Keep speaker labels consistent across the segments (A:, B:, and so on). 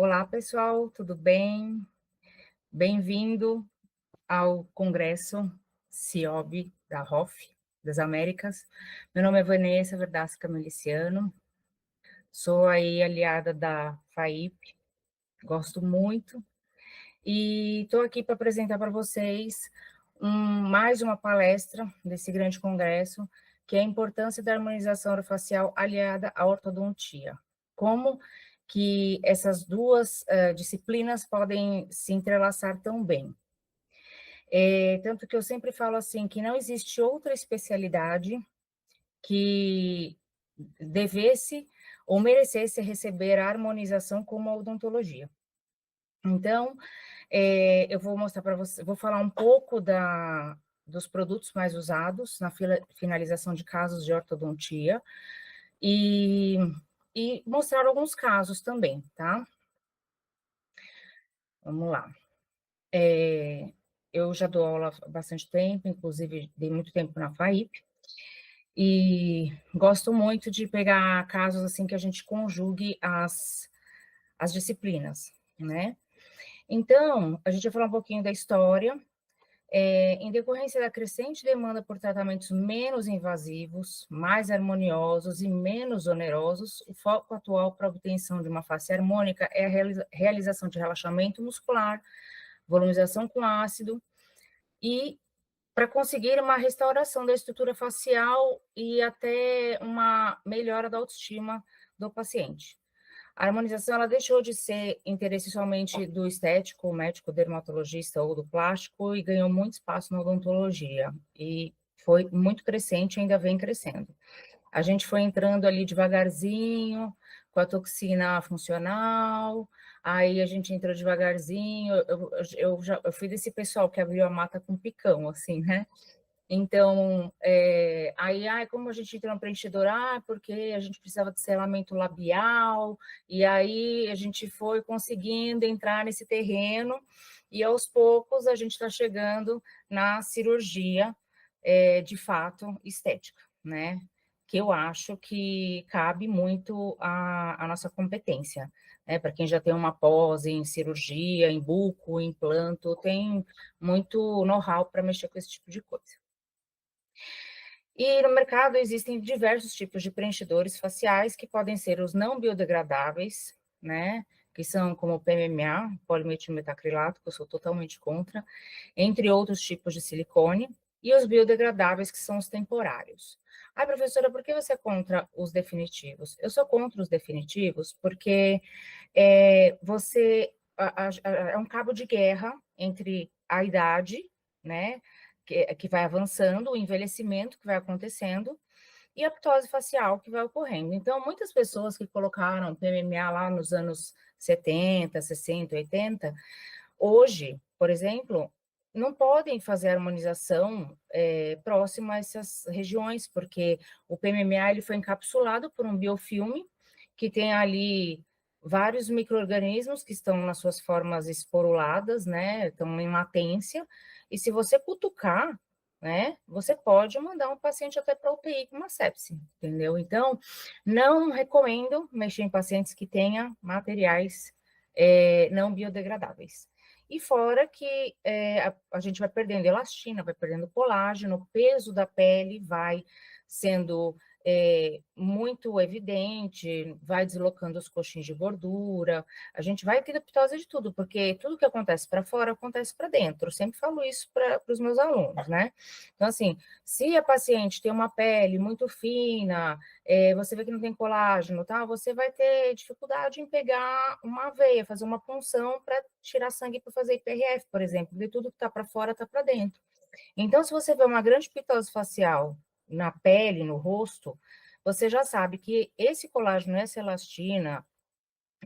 A: Olá, pessoal, tudo bem? Bem-vindo ao Congresso CIOB da ROF, das Américas. Meu nome é Vanessa Verdasca Meliciano, sou aí aliada da FAIP, gosto muito, e estou aqui para apresentar para vocês mais uma palestra desse grande congresso, que é a importância da harmonização orofacial aliada à ortodontia. Como que essas duas disciplinas podem se entrelaçar tão bem. Tanto que eu sempre falo assim, que não existe outra especialidade que devesse ou merecesse receber a harmonização como a odontologia. Então, eu vou mostrar para você, vou falar um pouco dos produtos mais usados na finalização de casos de ortodontia e mostrar alguns casos também, tá? Vamos lá. Eu já dou aula há bastante tempo, inclusive dei muito tempo na FAIP, e gosto muito de pegar casos assim que a gente conjugue as disciplinas, né? Então, a gente vai falar um pouquinho da história. Em decorrência da crescente demanda por tratamentos menos invasivos, mais harmoniosos e menos onerosos, o foco atual para a obtenção de uma face harmônica é a realização de relaxamento muscular, volumização com ácido, e para conseguir uma restauração da estrutura facial e até uma melhora da autoestima do paciente. A harmonização ela deixou de ser interesse somente do estético, médico, dermatologista ou do plástico e ganhou muito espaço na odontologia. E foi muito crescente e ainda vem crescendo. A gente foi entrando ali devagarzinho, com a toxina funcional, aí a gente entrou devagarzinho, eu fui desse pessoal que abriu a mata com picão, assim, né? Então, como a gente entrou no preenchedor, porque a gente precisava de selamento labial, e aí a gente foi conseguindo entrar nesse terreno, e aos poucos a gente está chegando na cirurgia, de fato, estética, né? Que eu acho que cabe muito a nossa competência, né? Para quem já tem uma pós em cirurgia, em buco, em implanto, tem muito know-how para mexer com esse tipo de coisa. E no mercado existem diversos tipos de preenchedores faciais que podem ser os não biodegradáveis, né? Que são como o PMMA, polimetilmetacrilato, que eu sou totalmente contra, entre outros tipos de silicone, e os biodegradáveis, que são os temporários. Ah, professora, por que você é contra os definitivos? Eu sou contra os definitivos porque é um cabo de guerra entre a idade, né? Que vai avançando, o envelhecimento que vai acontecendo, e a ptose facial que vai ocorrendo. Então, muitas pessoas que colocaram PMMA lá nos anos 70, 60, 80, hoje, por exemplo, não podem fazer harmonização próxima a essas regiões, porque o PMMA ele foi encapsulado por um biofilme que tem ali vários micro-organismos que estão nas suas formas esporuladas, né, estão em latência, e se você cutucar, né, você pode mandar um paciente até para UTI com uma sepse, entendeu? Então, não recomendo mexer em pacientes que tenham materiais não biodegradáveis. E fora que a gente vai perdendo elastina, vai perdendo colágeno, o peso da pele vai sendo muito evidente, vai deslocando os coxins de gordura, a gente vai ter ptose de tudo, porque tudo que acontece para fora acontece para dentro. Eu sempre falo isso para os meus alunos, né? Então, assim, se a paciente tem uma pele muito fina, você vê que não tem colágeno, tá? Você vai ter dificuldade em pegar uma veia, fazer uma punção para tirar sangue para fazer IPRF, por exemplo, porque tudo que está para fora está para dentro. Então, se você vê uma grande pitose facial na pele, no rosto, você já sabe que esse colágeno, essa elastina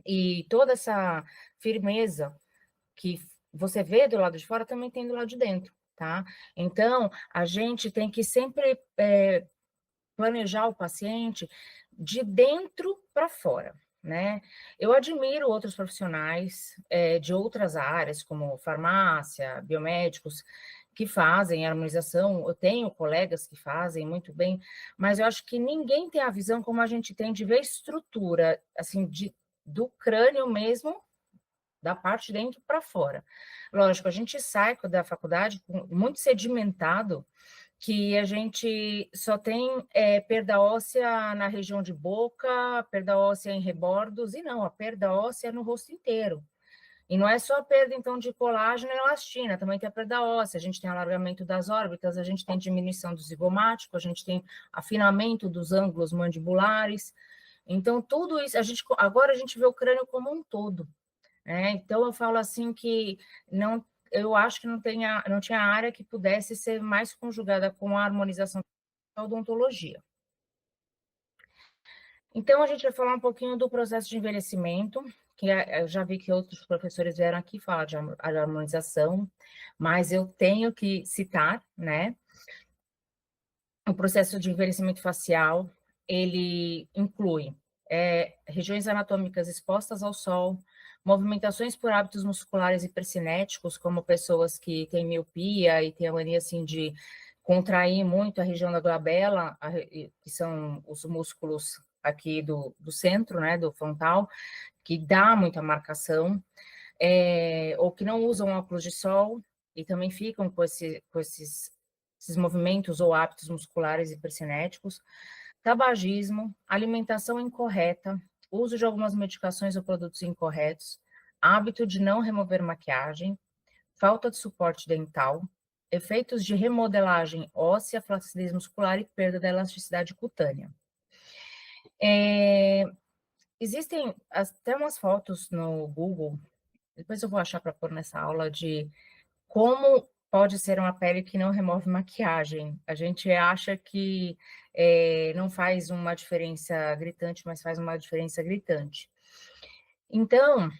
A: e toda essa firmeza que você vê do lado de fora também tem do lado de dentro, tá? Então, a gente tem que sempre planejar o paciente de dentro para fora, né? Eu admiro outros profissionais de outras áreas, como farmácia, biomédicos, que fazem harmonização. Eu tenho colegas que fazem muito bem, mas eu acho que ninguém tem a visão como a gente tem de ver estrutura, assim, do crânio mesmo, da parte de dentro para fora. Lógico, a gente sai da faculdade muito sedimentado, que a gente só tem perda óssea na região de boca, perda óssea em rebordos, e não, a perda óssea é no rosto inteiro. E não é só a perda, então, de colágeno e elastina, também tem a perda óssea, a gente tem alargamento das órbitas, a gente tem diminuição do zigomático, a gente tem afinamento dos ângulos mandibulares. Então, tudo isso, agora a gente vê o crânio como um todo. Né? Então, eu falo assim que não, eu acho que não tinha área que pudesse ser mais conjugada com a harmonização da odontologia. Então, a gente vai falar um pouquinho do processo de envelhecimento, que eu já vi que outros professores vieram aqui falar de harmonização, mas eu tenho que citar, né? O processo de envelhecimento facial, ele inclui regiões anatômicas expostas ao sol, movimentações por hábitos musculares hipercinéticos, como pessoas que têm miopia e têm a mania assim, de contrair muito a região da glabela, que são os músculos aqui do centro, né, do frontal, que dá muita marcação, ou que não usam óculos de sol e também ficam com esses movimentos ou hábitos musculares hipercinéticos, tabagismo, alimentação incorreta, uso de algumas medicações ou produtos incorretos, hábito de não remover maquiagem, falta de suporte dental, efeitos de remodelagem óssea, flacidez muscular e perda da elasticidade cutânea. Existem até umas fotos no Google, depois eu vou achar para pôr nessa aula, de como pode ser uma pele que não remove maquiagem. A gente acha que não faz uma diferença gritante, mas faz uma diferença gritante. Então,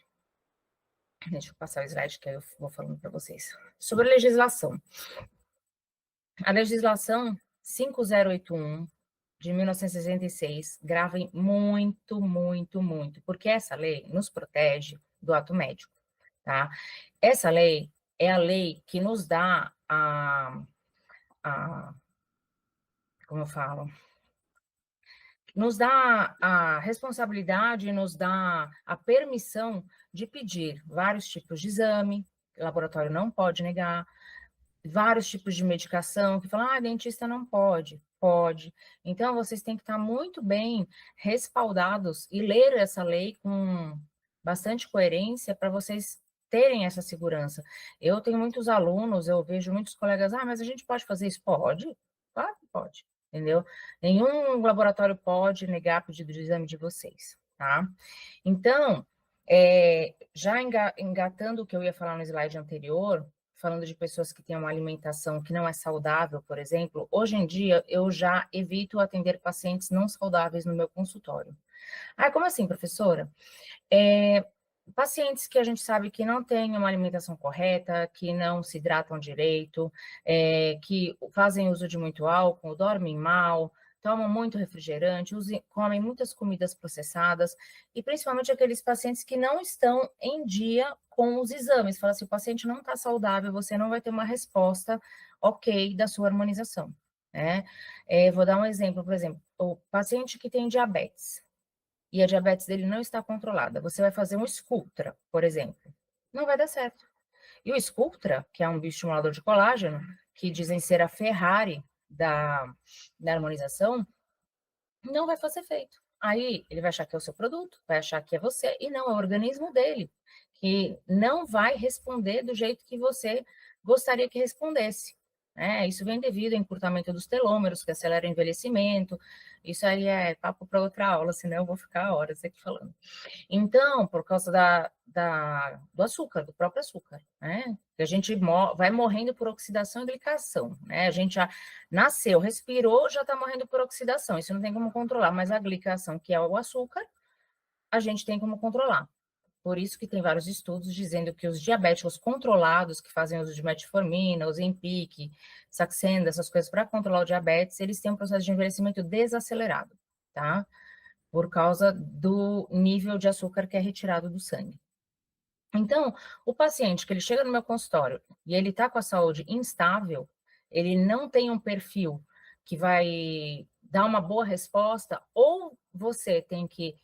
A: deixa eu passar o slide que eu vou falando para vocês. Sobre a legislação. A legislação 5081 de 1966, gravem muito, muito, muito, porque essa lei nos protege do ato médico, tá? Essa lei é a lei que nos dá como eu falo, nos dá a responsabilidade, nos dá a permissão de pedir vários tipos de exame, o laboratório não pode negar, vários tipos de medicação, que falam, dentista não pode. Pode. Então, vocês têm que estar muito bem respaldados e ler essa lei com bastante coerência para vocês terem essa segurança. Eu tenho muitos alunos, eu vejo muitos colegas, mas a gente pode fazer isso? Pode? Claro que pode, entendeu? Nenhum laboratório pode negar pedido de exame de vocês, tá? Então, já engatando o que eu ia falar no slide anterior, falando de pessoas que têm uma alimentação que não é saudável, por exemplo, hoje em dia eu já evito atender pacientes não saudáveis no meu consultório. Como assim, professora? Pacientes que a gente sabe que não têm uma alimentação correta, que não se hidratam direito, que fazem uso de muito álcool, dormem mal, tomam muito refrigerante, comem muitas comidas processadas, e principalmente aqueles pacientes que não estão em dia com os exames. Fala assim, o paciente não está saudável, você não vai ter uma resposta ok da sua harmonização, né? Vou dar um exemplo, por exemplo, o paciente que tem diabetes, e a diabetes dele não está controlada, você vai fazer um Sculptra, por exemplo, não vai dar certo. E o Sculptra, que é um bioestimulador de colágeno, que dizem ser a Ferrari da harmonização, não vai fazer efeito. Aí ele vai achar que é o seu produto, vai achar que é você, e não, é o organismo dele, que não vai responder do jeito que você gostaria que respondesse. Isso vem devido ao encurtamento dos telômeros, que acelera o envelhecimento. Isso aí é papo para outra aula, senão eu vou ficar horas aqui falando. Então, por causa do açúcar, do próprio açúcar, né? Que a gente vai morrendo por oxidação e glicação, né? A gente já nasceu, respirou, já está morrendo por oxidação. Isso não tem como controlar, mas a glicação, que é o açúcar, a gente tem como controlar. Por isso que tem vários estudos dizendo que os diabéticos controlados, que fazem uso de metformina, Ozempic, Saxenda, essas coisas para controlar o diabetes, eles têm um processo de envelhecimento desacelerado, tá? Por causa do nível de açúcar que é retirado do sangue. Então, o paciente que ele chega no meu consultório e ele está com a saúde instável, ele não tem um perfil que vai dar uma boa resposta, ou você tem que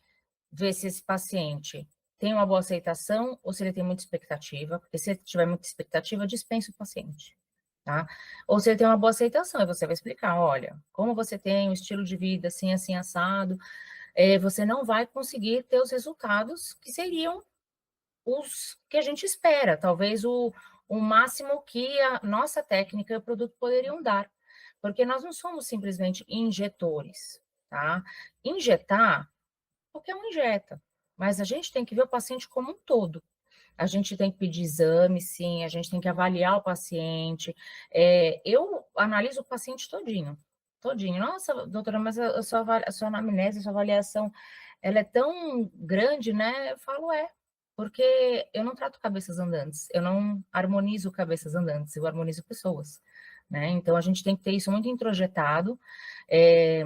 A: ver se esse paciente tem uma boa aceitação ou se ele tem muita expectativa, porque se ele tiver muita expectativa, dispensa o paciente, tá? Ou se ele tem uma boa aceitação, e você vai explicar, olha, como você tem um estilo de vida assim, assim, assado, você não vai conseguir ter os resultados que seriam os que a gente espera, talvez o máximo que a nossa técnica e o produto poderiam dar, porque nós não somos simplesmente injetores, tá? Injetar, qualquer um injeta, mas a gente tem que ver o paciente como um todo. A gente tem que pedir exame, sim, a gente tem que avaliar o paciente. Eu analiso o paciente todinho, todinho. Nossa, doutora, mas a sua anamnese, a sua avaliação, ela é tão grande, né? Eu falo, porque eu não trato cabeças andantes, eu não harmonizo cabeças andantes, eu harmonizo pessoas, né? Então, a gente tem que ter isso muito introjetado, é,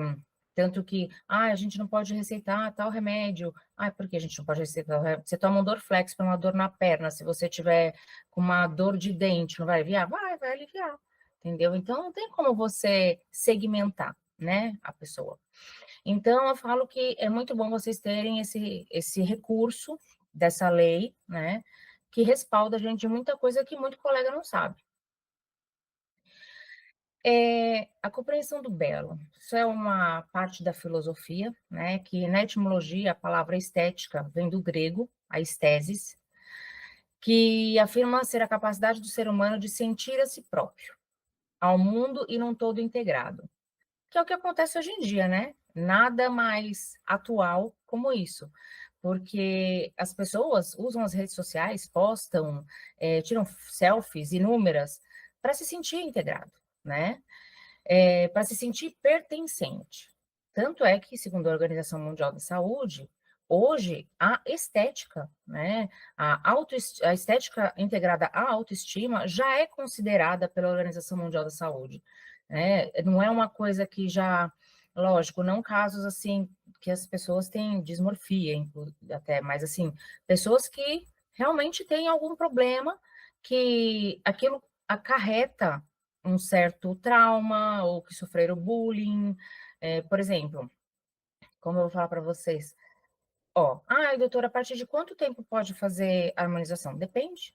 A: tanto que, a gente não pode receitar tal remédio. Por que a gente não pode receitar tal remédio? Você toma um Dorflex para uma dor na perna, se você tiver com uma dor de dente, não vai aliviar? Vai aliviar, entendeu? Então, não tem como você segmentar, né, a pessoa. Então, eu falo que é muito bom vocês terem esse recurso dessa lei, né, que respalda a gente de muita coisa que muito colega não sabe. A compreensão do belo, isso é uma parte da filosofia, né, que na etimologia a palavra estética vem do grego, a estesis, que afirma ser a capacidade do ser humano de sentir a si próprio, ao mundo e num todo integrado, que é o que acontece hoje em dia, né? Nada mais atual como isso, porque as pessoas usam as redes sociais, postam, tiram selfies inúmeras para se sentir integrado, né? Para se sentir pertencente. Tanto é que, segundo a Organização Mundial da Saúde, hoje a estética, né, a estética integrada à autoestima já é considerada pela Organização Mundial da Saúde. Né? Não é uma coisa que já, lógico, não casos assim que as pessoas têm dismorfia, até, mas assim, pessoas que realmente têm algum problema que aquilo acarreta um certo trauma ou que sofreram bullying. Por exemplo, como eu vou falar para vocês? Doutora, a partir de quanto tempo pode fazer a harmonização? Depende.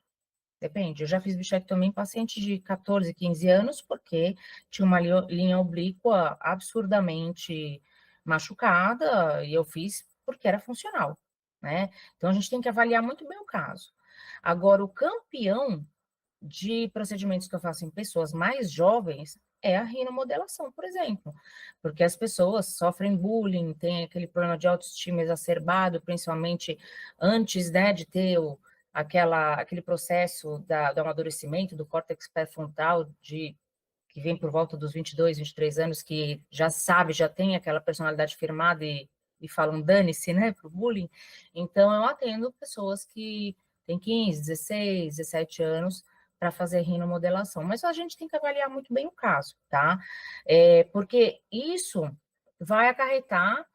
A: Depende. Eu já fiz bichectomia em paciente de 14, 15 anos, porque tinha uma linha oblíqua absurdamente machucada, e eu fiz porque era funcional, né? Então, a gente tem que avaliar muito bem o caso. Agora, o campeão de procedimentos que eu faço em pessoas mais jovens é a rinomodelação, por exemplo, porque as pessoas sofrem bullying, tem aquele problema de autoestima exacerbado, principalmente antes, né, de ter aquele processo do amadurecimento do córtex pré-frontal, que vem por volta dos 22, 23 anos, que já sabe, já tem aquela personalidade firmada e falam dane-se, né, para o bullying. Então, eu atendo pessoas que têm 15, 16, 17 anos, para fazer rinomodelação. Mas a gente tem que avaliar muito bem o caso, tá? Porque isso vai acarretar,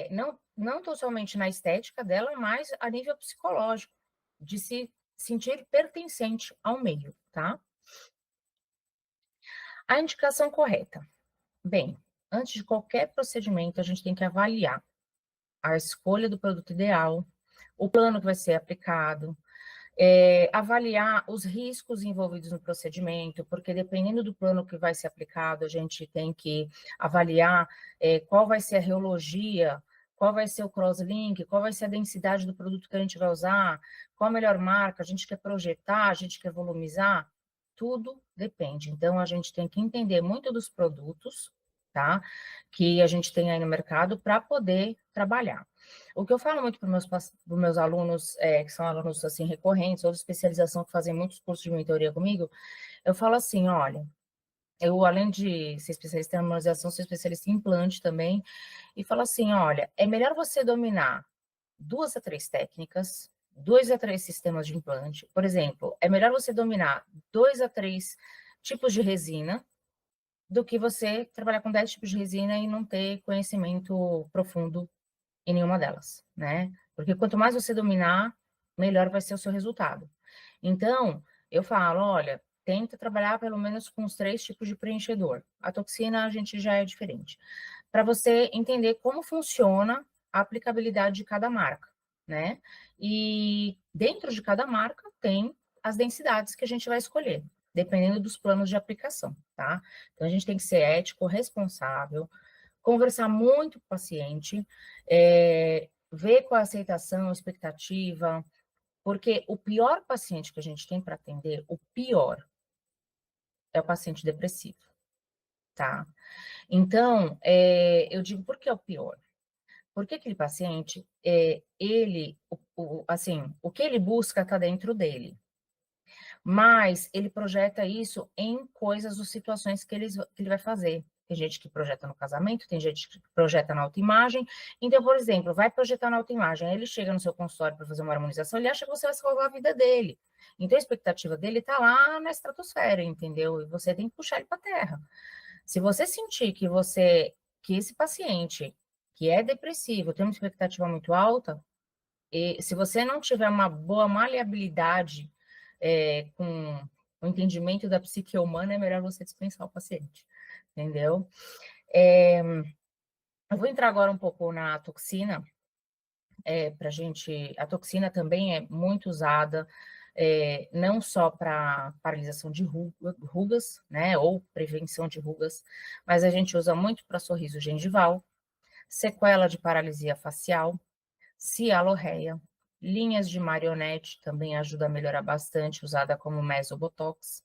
A: não tão somente na estética dela, mas a nível psicológico, de se sentir pertencente ao meio, tá? A indicação correta. Bem, antes de qualquer procedimento, a gente tem que avaliar a escolha do produto ideal, o plano que vai ser aplicado, avaliar os riscos envolvidos no procedimento, porque dependendo do plano que vai ser aplicado, a gente tem que avaliar qual vai ser a reologia, qual vai ser o crosslink, qual vai ser a densidade do produto que a gente vai usar, qual a melhor marca, a gente quer projetar, a gente quer volumizar, tudo depende. Então, a gente tem que entender muito dos produtos, tá? Que a gente tem aí no mercado para poder trabalhar. O que eu falo muito para os meus alunos, que são alunos assim recorrentes, ou de especialização, que fazem muitos cursos de mentoria comigo, eu falo assim, olha, eu, além de ser especialista em harmonização, sou especialista em implante também, e falo assim, olha, é melhor você dominar 2 a 3 técnicas, 2 a 3 sistemas de implante. Por exemplo, é melhor você dominar 2 a 3 tipos de resina, do que você trabalhar com 10 tipos de resina e não ter conhecimento profundo em nenhuma delas, né? Porque quanto mais você dominar, melhor vai ser o seu resultado. Então, eu falo, olha, tenta trabalhar pelo menos com os 3 tipos de preenchedor. A toxina a gente já é diferente. Para você entender como funciona a aplicabilidade de cada marca. né? E dentro de cada marca tem as densidades que a gente vai escolher, dependendo dos planos de aplicação, tá? Então a gente tem que ser ético, responsável, conversar muito com o paciente, ver qual a aceitação, a expectativa, porque o pior paciente que a gente tem para atender, o pior, é o paciente depressivo, tá? Então, eu digo, por que é o pior? Porque aquele paciente, assim, o que ele busca está dentro dele, mas ele projeta isso em coisas ou situações que ele vai fazer. Tem gente que projeta no casamento, tem gente que projeta na autoimagem. Então, por exemplo, vai projetar na autoimagem, aí ele chega no seu consultório para fazer uma harmonização, ele acha que você vai salvar a vida dele. Então, a expectativa dele está lá na estratosfera, entendeu? E você tem que puxar ele para a terra. Se você sentir que esse paciente que é depressivo tem uma expectativa muito alta, e se você não tiver uma boa maleabilidade com o entendimento da psique humana, é melhor você dispensar o paciente, entendeu? Eu vou entrar agora um pouco na toxina, para gente. A toxina também é muito usada, não só para paralisação de rugas, né, ou prevenção de rugas, mas a gente usa muito para sorriso gengival, sequela de paralisia facial, cialorreia, linhas de marionete também ajuda a melhorar bastante, usada como mesobotox,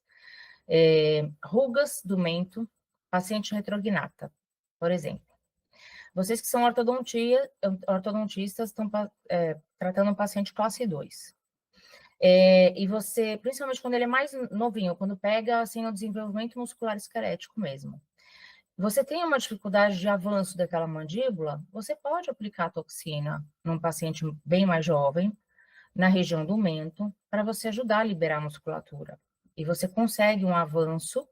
A: rugas do mento, paciente retrognata, por exemplo. Vocês que são ortodontistas estão tratando um paciente classe 2. E você, principalmente quando ele é mais novinho, quando pega assim o desenvolvimento muscular esquelético mesmo, você tem uma dificuldade de avanço daquela mandíbula, você pode aplicar a toxina num paciente bem mais jovem, na região do mento, para você ajudar a liberar a musculatura. E você consegue um avanço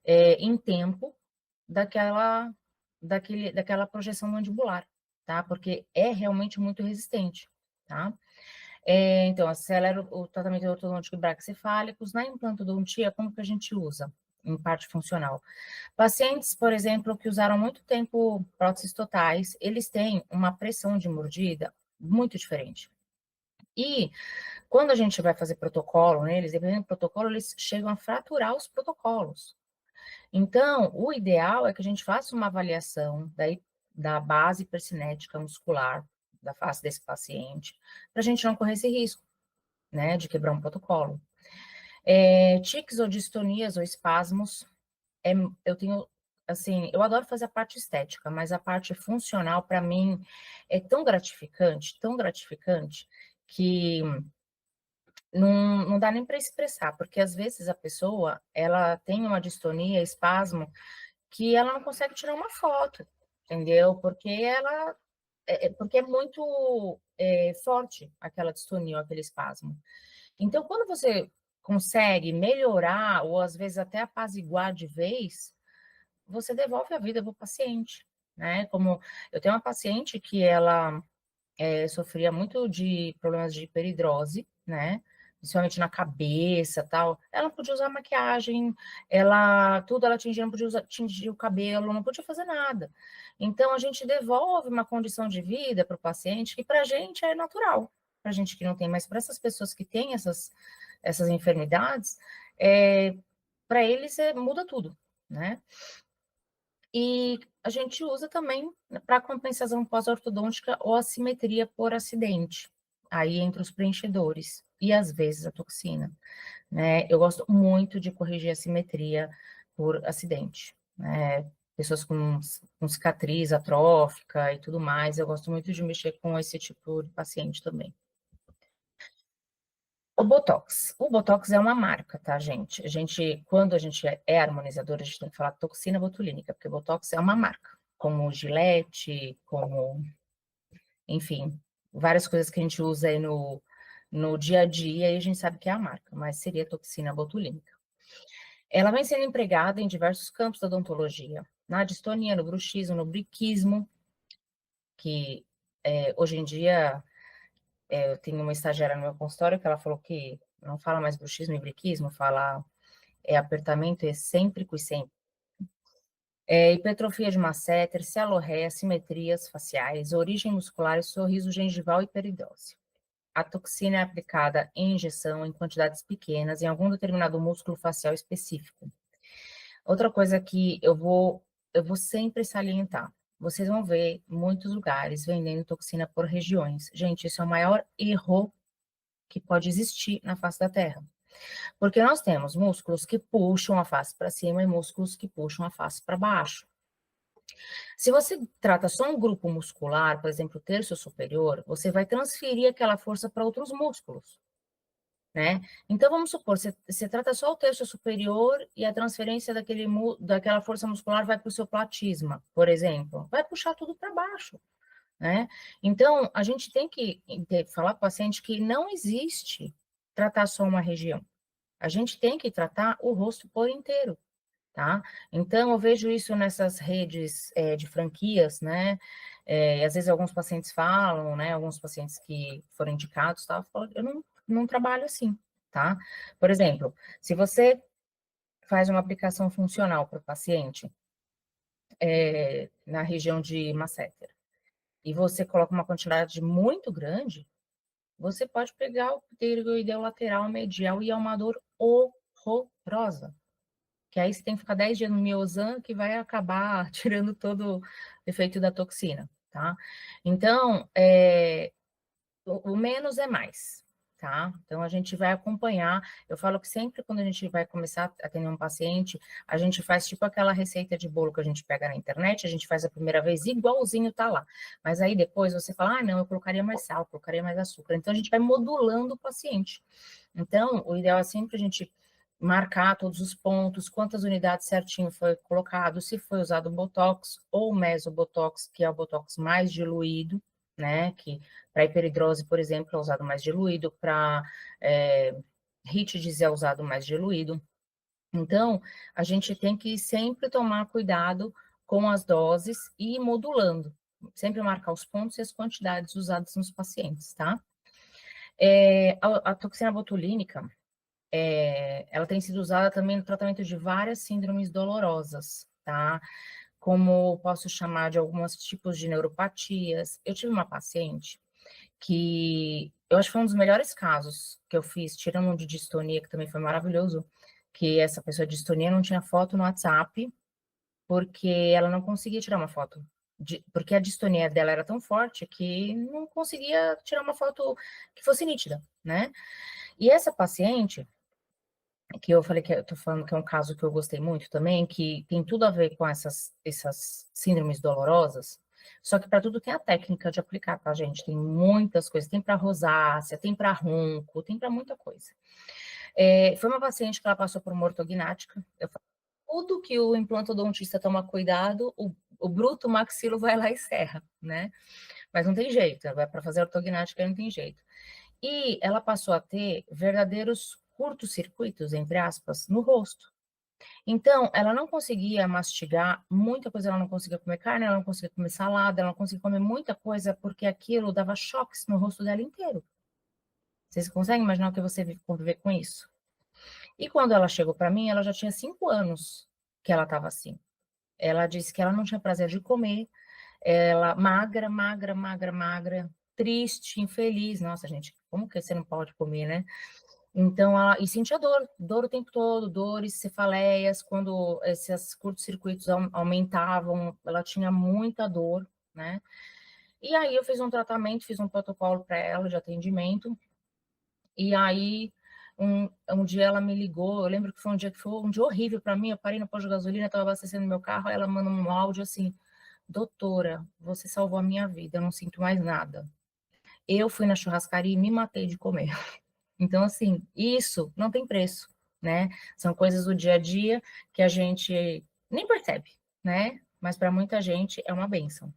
A: em tempo daquela projeção mandibular, tá? Porque é realmente muito resistente, tá? Então, acelera o tratamento ortodôntico braquicefálicos. Na implantodontia, como que a gente usa? Em parte funcional. Pacientes, por exemplo, que usaram muito tempo próteses totais, eles têm uma pressão de mordida muito diferente. E quando a gente vai fazer protocolo neles, dependendo do protocolo, eles chegam a fraturar os protocolos. Então, o ideal é que a gente faça uma avaliação da base percinética muscular da face desse paciente, para a gente não correr esse risco, né, de quebrar um protocolo. Tiques ou distonias ou espasmos, eu tenho, assim, eu adoro fazer a parte estética, mas a parte funcional, para mim, é tão gratificante, que não dá nem para expressar, porque às vezes a pessoa, ela tem uma distonia, espasmo, que ela não consegue tirar uma foto, entendeu? Porque é muito forte aquela distonia ou aquele espasmo. Então, quando você consegue melhorar, ou às vezes até apaziguar de vez, você devolve a vida para o paciente, né? Como eu tenho uma paciente que ela sofria muito de problemas de hiperidrose, né? Principalmente na cabeça, tal. Ela não podia usar maquiagem, ela atingia, não podia atingir o cabelo, não podia fazer nada. Então, a gente devolve uma condição de vida para o paciente que para a gente é natural, para a gente que não tem, mas para essas pessoas que têm essas enfermidades, para eles muda tudo, né? E a gente usa também para compensação pós-ortodôntica ou assimetria por acidente, aí entre os preenchedores, e às vezes a toxina, né? Eu gosto muito de corrigir a assimetria por acidente, né? Pessoas com cicatriz atrófica e tudo mais, eu gosto muito de mexer com esse tipo de paciente também. O Botox é uma marca, tá, gente? Quando a gente é harmonizador, a gente tem que falar toxina botulínica, porque Botox é uma marca, como Gillette, enfim, várias coisas que a gente usa aí no dia a dia e a gente sabe que é a marca, mas seria toxina botulínica. Ela vem sendo empregada em diversos campos da odontologia, na distonia, no bruxismo, no briquismo, que hoje em dia eu tenho uma estagiária no meu consultório que ela falou que não fala mais bruxismo e briquismo, fala apertamento excêntrico e sempre. Hipertrofia de masseter, cialorreia, simetrias faciais, origem muscular, sorriso gengival e peridose. a toxina é aplicada em injeção em quantidades pequenas em algum determinado músculo facial específico. Outra coisa que eu vou sempre salientar. Vocês vão ver muitos lugares vendendo toxina por regiões. Gente, isso é o maior erro que pode existir na face da Terra. Porque nós temos músculos que puxam a face para cima e músculos que puxam a face para baixo. Se você trata só um grupo muscular, por exemplo, o terço superior, você vai transferir aquela força para outros músculos, né? Então, vamos supor, você trata só o terço superior e a transferência daquela força muscular vai para o seu platisma, por exemplo. Vai puxar tudo para baixo, né? Então, a gente tem que falar para o paciente que não existe tratar só uma região. A gente tem que tratar o rosto por inteiro, tá? Então, eu vejo isso nessas redes de franquias, né? Às vezes alguns pacientes falam, né? Alguns pacientes que foram indicados, tá? Falam, eu não trabalho assim, tá? Por exemplo, se você faz uma aplicação funcional para o paciente na região de masseter e você coloca uma quantidade muito grande, você pode pegar o pterígoideu lateral, medial e é uma dor horrorosa. Que aí você tem que ficar 10 dias no Miozan, que vai acabar tirando todo o efeito da toxina, tá? Então, o menos é mais, tá? Então, a gente vai acompanhar. Eu falo que sempre quando a gente vai começar a atender um paciente, a gente faz tipo aquela receita de bolo que a gente pega na internet, a gente faz a primeira vez igualzinho tá lá. Mas aí depois você fala, ah, não, eu colocaria mais sal, colocaria mais açúcar. Então, a gente vai modulando o paciente. Então, o ideal é sempre a gente marcar todos os pontos, quantas unidades certinho foi colocado, se foi usado Botox ou Mesobotox, que é o Botox mais diluído, né, que para hiperidrose, por exemplo, é usado mais diluído, para rítides é usado mais diluído. Então, a gente tem que sempre tomar cuidado com as doses e ir modulando, sempre marcar os pontos e as quantidades usadas nos pacientes, tá? A toxina botulínica, ela tem sido usada também no tratamento de várias síndromes dolorosas, tá? Como posso chamar de alguns tipos de neuropatias. Eu tive uma paciente que eu acho que foi um dos melhores casos que eu fiz, tirando um de distonia, que também foi maravilhoso, que essa pessoa de distonia não tinha foto no WhatsApp, porque ela não conseguia tirar uma foto. Porque a distonia dela era tão forte que não conseguia tirar uma foto que fosse nítida, né? E essa paciente, que eu falei que eu tô falando que é um caso que eu gostei muito também, que tem tudo a ver com essas síndromes dolorosas, só que para tudo tem a técnica de aplicar, tá, gente? Tem muitas coisas, tem para rosácea, tem para ronco, tem para muita coisa. Foi uma paciente que ela passou por uma ortognática, eu falei, tudo que o implantodontista toma cuidado, o bruto maxilo vai lá e serra, né? Mas não tem jeito, para fazer ortognática não tem jeito. E ela passou a ter verdadeiros curtos-circuitos, entre aspas, no rosto. Então, ela não conseguia mastigar muita coisa, ela não conseguia comer carne, ela não conseguia comer salada, ela não conseguia comer muita coisa, porque aquilo dava choques no rosto dela inteiro. Vocês conseguem imaginar o que você conviver com isso? E quando ela chegou para mim, ela já tinha 5 anos que ela estava assim. Ela disse que ela não tinha prazer de comer, ela magra, magra, magra, magra, triste, infeliz. Nossa, gente, como que você não pode comer, né? Então, e sentia dor o tempo todo, dores, cefaleias, quando esses curtos-circuitos aumentavam, ela tinha muita dor, né? E aí eu fiz um tratamento, fiz um protocolo para ela de atendimento, e aí um dia ela me ligou, eu lembro que foi um dia horrível para mim, eu parei no posto de gasolina, estava abastecendo meu carro, aí ela mandou um áudio assim, doutora, você salvou a minha vida, eu não sinto mais nada. Eu fui na churrascaria e me matei de comer. Então, assim, isso não tem preço, né? São coisas do dia a dia que a gente nem percebe, né? Mas para muita gente é uma bênção.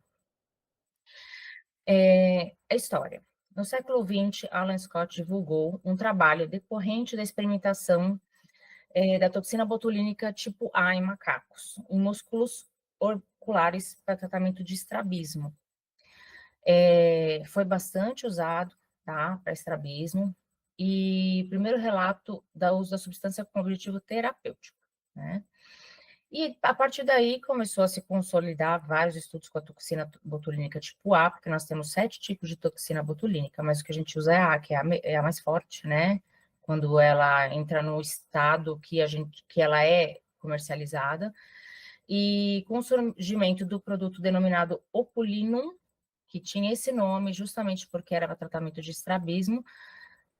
A: A história. No século XX, Alan Scott divulgou um trabalho decorrente da experimentação da toxina botulínica tipo A em macacos, em músculos oculares para tratamento de estrabismo. Foi bastante usado, tá, para estrabismo, e primeiro relato do uso da substância com objetivo terapêutico, né? E a partir daí começou a se consolidar vários estudos com a toxina botulínica tipo A, porque nós temos 7 tipos de toxina botulínica, mas o que a gente usa é a A, que é a mais forte, né? Quando ela entra no estado que ela é comercializada. E com o surgimento do produto denominado Opulinum, que tinha esse nome justamente porque era para tratamento de estrabismo,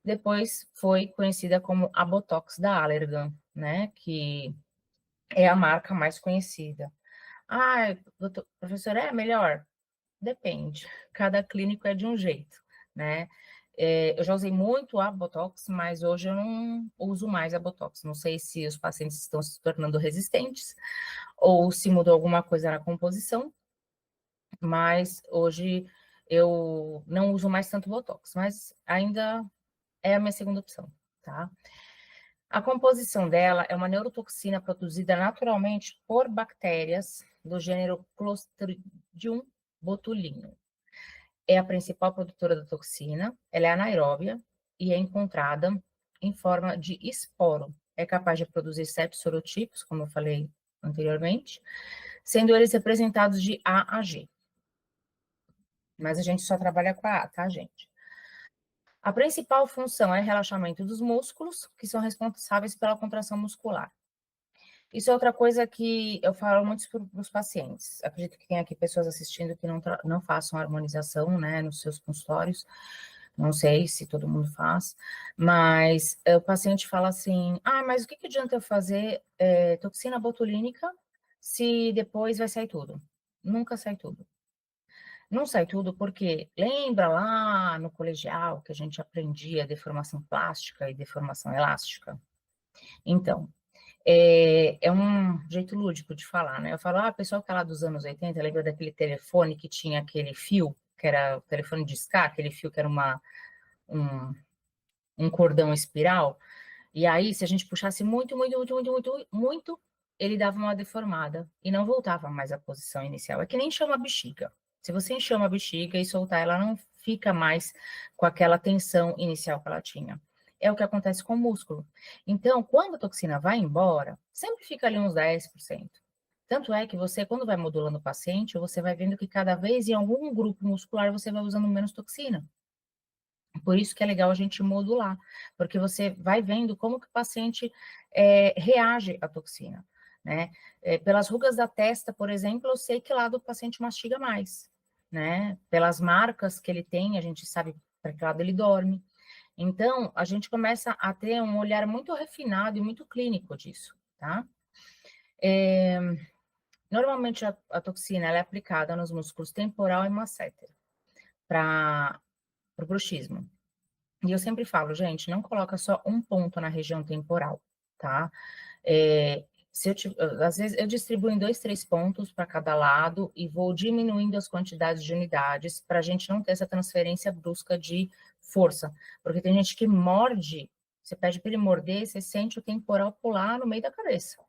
A: depois foi conhecida como a Botox da Allergan, né? Que é a marca mais conhecida. Ah, doutor, professor, é melhor? Depende. Cada clínico é de um jeito, né? Eu já usei muito a Botox, mas hoje eu não uso mais a Botox. Não sei se os pacientes estão se tornando resistentes ou se mudou alguma coisa na composição, mas hoje eu não uso mais tanto Botox, mas ainda é a minha segunda opção, tá? A composição dela é uma neurotoxina produzida naturalmente por bactérias do gênero Clostridium botulinum. É a principal produtora da toxina, ela é anaeróbia e é encontrada em forma de esporo. É capaz de produzir 7 sorotipos, como eu falei anteriormente, sendo eles representados de A a G. Mas a gente só trabalha com a A, tá, gente? A principal função é relaxamento dos músculos, que são responsáveis pela contração muscular. Isso é outra coisa que eu falo muito para os pacientes. Acredito que tem aqui pessoas assistindo que não façam harmonização, né, nos seus consultórios. Não sei se todo mundo faz, mas o paciente fala assim: ah, mas o que adianta eu fazer toxina botulínica se depois vai sair tudo? Nunca sai tudo. Não sai tudo porque lembra lá no colegial que a gente aprendia deformação plástica e deformação elástica? Então, é um jeito lúdico de falar, né? Eu falo, pessoal que é lá dos anos 80, lembra daquele telefone que tinha aquele fio, que era o telefone de discar, aquele fio que era um, um cordão espiral? E aí, se a gente puxasse muito, muito, muito, muito, muito, muito, ele dava uma deformada e não voltava mais à posição inicial. É que nem chama a bexiga. Se você encher uma bexiga e soltar, ela não fica mais com aquela tensão inicial que ela tinha. É o que acontece com o músculo. Então, quando a toxina vai embora, sempre fica ali uns 10%. Tanto é que você, quando vai modulando o paciente, você vai vendo que cada vez em algum grupo muscular você vai usando menos toxina. Por isso que é legal a gente modular, porque você vai vendo como que o paciente reage à toxina, né? Pelas rugas da testa, por exemplo, eu sei que lado o paciente mastiga mais, né? Pelas marcas que ele tem, a gente sabe para que lado ele dorme. Então, a gente começa a ter um olhar muito refinado e muito clínico disso, tá? Normalmente a toxina ela é aplicada nos músculos temporal e masseter para o bruxismo. E eu sempre falo, gente, não coloca só um ponto na região temporal, tá? Às vezes eu distribuo em 2, 3 pontos para cada lado e vou diminuindo as quantidades de unidades para a gente não ter essa transferência brusca de força. Porque tem gente que morde, você pede para ele morder, você sente o temporal pular no meio da cabeça,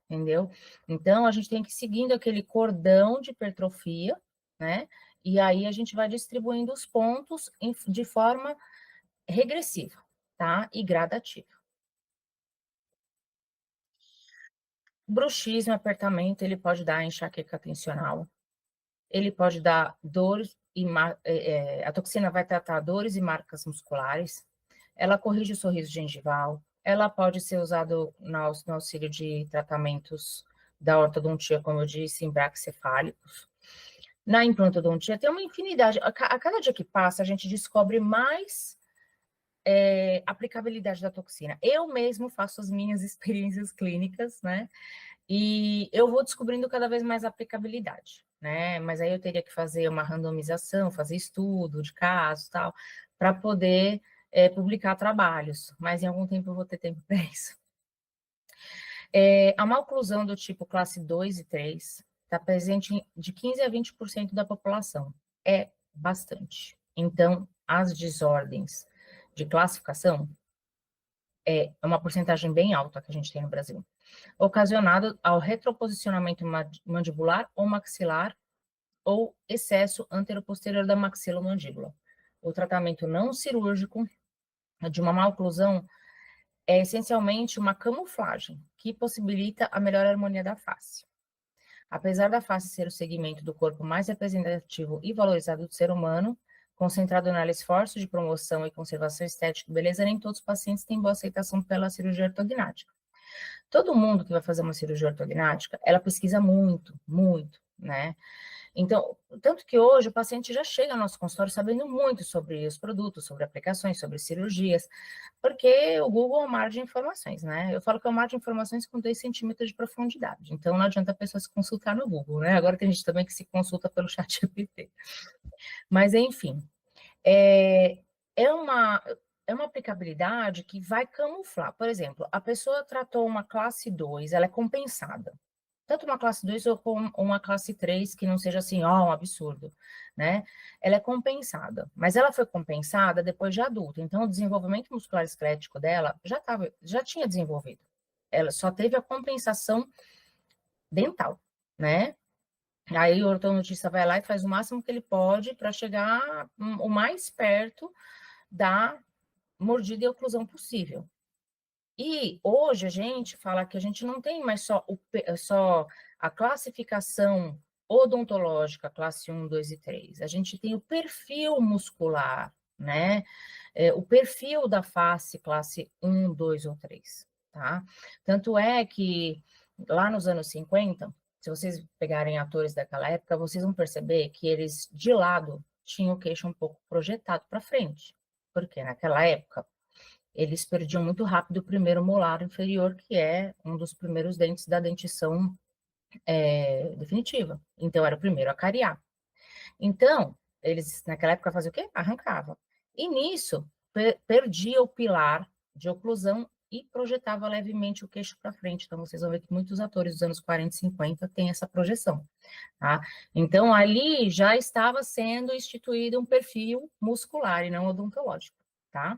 A: entendeu? Então a gente tem que ir seguindo aquele cordão de hipertrofia, né? E aí a gente vai distribuindo os pontos de forma regressiva, tá? E gradativa. Bruxismo, apertamento, ele pode dar enxaqueca tensional, ele pode dar dores e a toxina vai tratar dores e marcas musculares, ela corrige o sorriso gengival, ela pode ser usada no auxílio de tratamentos da ortodontia, como eu disse, em braquicefálicos. Na implantodontia tem uma infinidade, a cada dia que passa a gente descobre mais aplicabilidade da toxina. Eu mesmo faço as minhas experiências clínicas, né? E eu vou descobrindo cada vez mais aplicabilidade, né? Mas aí eu teria que fazer uma randomização, fazer estudo de casos, tal, para poder publicar trabalhos. Mas em algum tempo eu vou ter tempo para isso. A maloclusão do tipo classe 2 e 3 está presente de 15 a 20% da população. É bastante. Então, as desordens de classificação é uma porcentagem bem alta que a gente tem no Brasil, ocasionado ao retroposicionamento mandibular ou maxilar ou excesso anteroposterior da maxilomandíbula. O tratamento não cirúrgico de uma maloclusão é essencialmente uma camuflagem que possibilita a melhor harmonia da face. Apesar da face ser o segmento do corpo mais representativo e valorizado do ser humano, concentrado nela esforço de promoção e conservação estética e beleza, nem todos os pacientes têm boa aceitação pela cirurgia ortognática. Todo mundo que vai fazer uma cirurgia ortognática, ela pesquisa muito, muito, né? Então, tanto que hoje o paciente já chega ao nosso consultório sabendo muito sobre os produtos, sobre aplicações, sobre cirurgias, porque o Google é um mar de informações, né? Eu falo que é um mar de informações com 2 centímetros de profundidade, então não adianta a pessoa se consultar no Google, né? Agora tem gente também que se consulta pelo chat GPT. Mas, enfim, é, é uma, é uma aplicabilidade que vai camuflar. Por exemplo, a pessoa tratou uma classe 2, ela é compensada. Tanto uma classe 2 ou uma classe 3, que não seja assim, ó, um absurdo, né? Ela é compensada, mas ela foi compensada depois de adulta, então o desenvolvimento muscular esquelético dela já tinha desenvolvido. Ela só teve a compensação dental, né? Aí o ortodontista vai lá e faz o máximo que ele pode para chegar o mais perto da mordida e oclusão possível. E hoje a gente fala que a gente não tem mais só a classificação odontológica, classe 1, 2 e 3. A gente tem o perfil muscular, né? O perfil da face, classe 1, 2 ou 3, tá? Tanto é que lá nos anos 50, se vocês pegarem atores daquela época, vocês vão perceber que eles, de lado, tinham o queixo um pouco projetado para frente. Porque naquela época, eles perdiam muito rápido o primeiro molar inferior, que é um dos primeiros dentes da dentição definitiva. Então, era o primeiro a cariar. Então, eles, naquela época, faziam o quê? Arrancava. E nisso, perdia o pilar de oclusão e projetava levemente o queixo para frente. Então, vocês vão ver que muitos atores dos anos 40 e 50 têm essa projeção. Tá? Então, ali já estava sendo instituído um perfil muscular e não odontológico. Tá?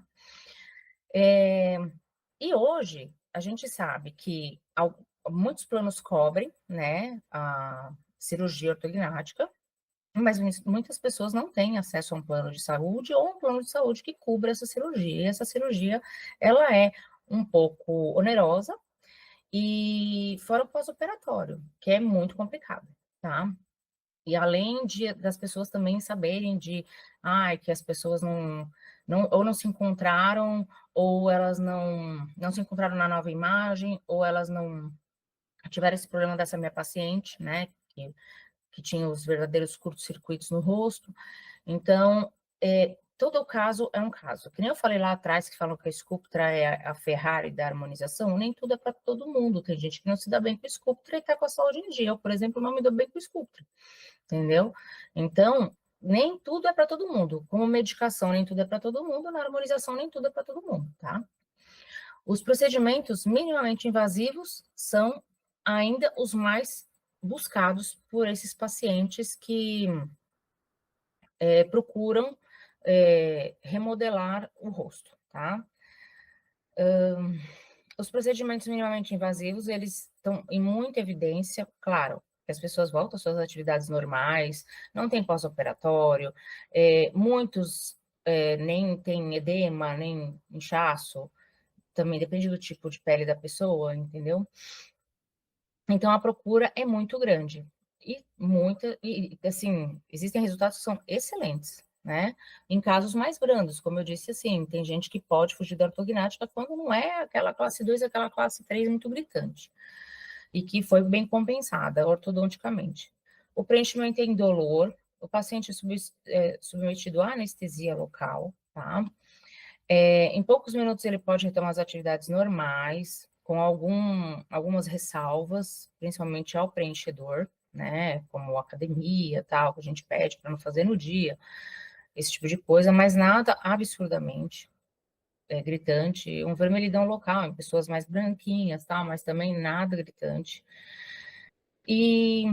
A: E hoje, a gente sabe que muitos planos cobrem, né, a cirurgia ortognática, mas muitas pessoas não têm acesso a um plano de saúde ou um plano de saúde que cubra essa cirurgia. E essa cirurgia, ela é um pouco onerosa e fora o pós-operatório, que é muito complicado, tá? E além das pessoas também saberem que as pessoas ou não se encontraram, ou elas não se encontraram na nova imagem, ou elas não tiveram esse problema dessa minha paciente, né, que tinha os verdadeiros curtos-circuitos no rosto. Então, todo caso é um caso. Que nem eu falei lá atrás, que falam que a Sculptra é a Ferrari da harmonização, nem tudo é para todo mundo. Tem gente que não se dá bem com a Sculptra e está com a saúde em dia. Eu, por exemplo, não me dou bem com a Sculptra, entendeu? Então, nem tudo é para todo mundo. Como medicação, nem tudo é para todo mundo. Na harmonização, nem tudo é para todo mundo, tá? Os procedimentos minimamente invasivos são ainda os mais buscados por esses pacientes que procuram remodelar o rosto, tá? Os procedimentos minimamente invasivos, eles estão em muita evidência, claro, que as pessoas voltam às suas atividades normais, não tem pós-operatório, muitos nem tem edema, nem inchaço, também depende do tipo de pele da pessoa, entendeu? Então, a procura é muito grande. E assim, existem resultados que são excelentes, né? Em casos mais brandos, como eu disse, assim, tem gente que pode fugir da ortognática quando não é aquela classe 2, aquela classe 3 muito gritante. E que foi bem compensada ortodonticamente. O preenchimento é indolor, o paciente é submetido à anestesia local, tá? Em poucos minutos ele pode retomar as atividades normais, com algumas ressalvas, principalmente ao preenchedor, né, como academia, tal, que a gente pede para não fazer no dia, esse tipo de coisa, mas nada absurdamente gritante, um vermelhidão local em pessoas mais branquinhas, tal, mas também nada gritante. E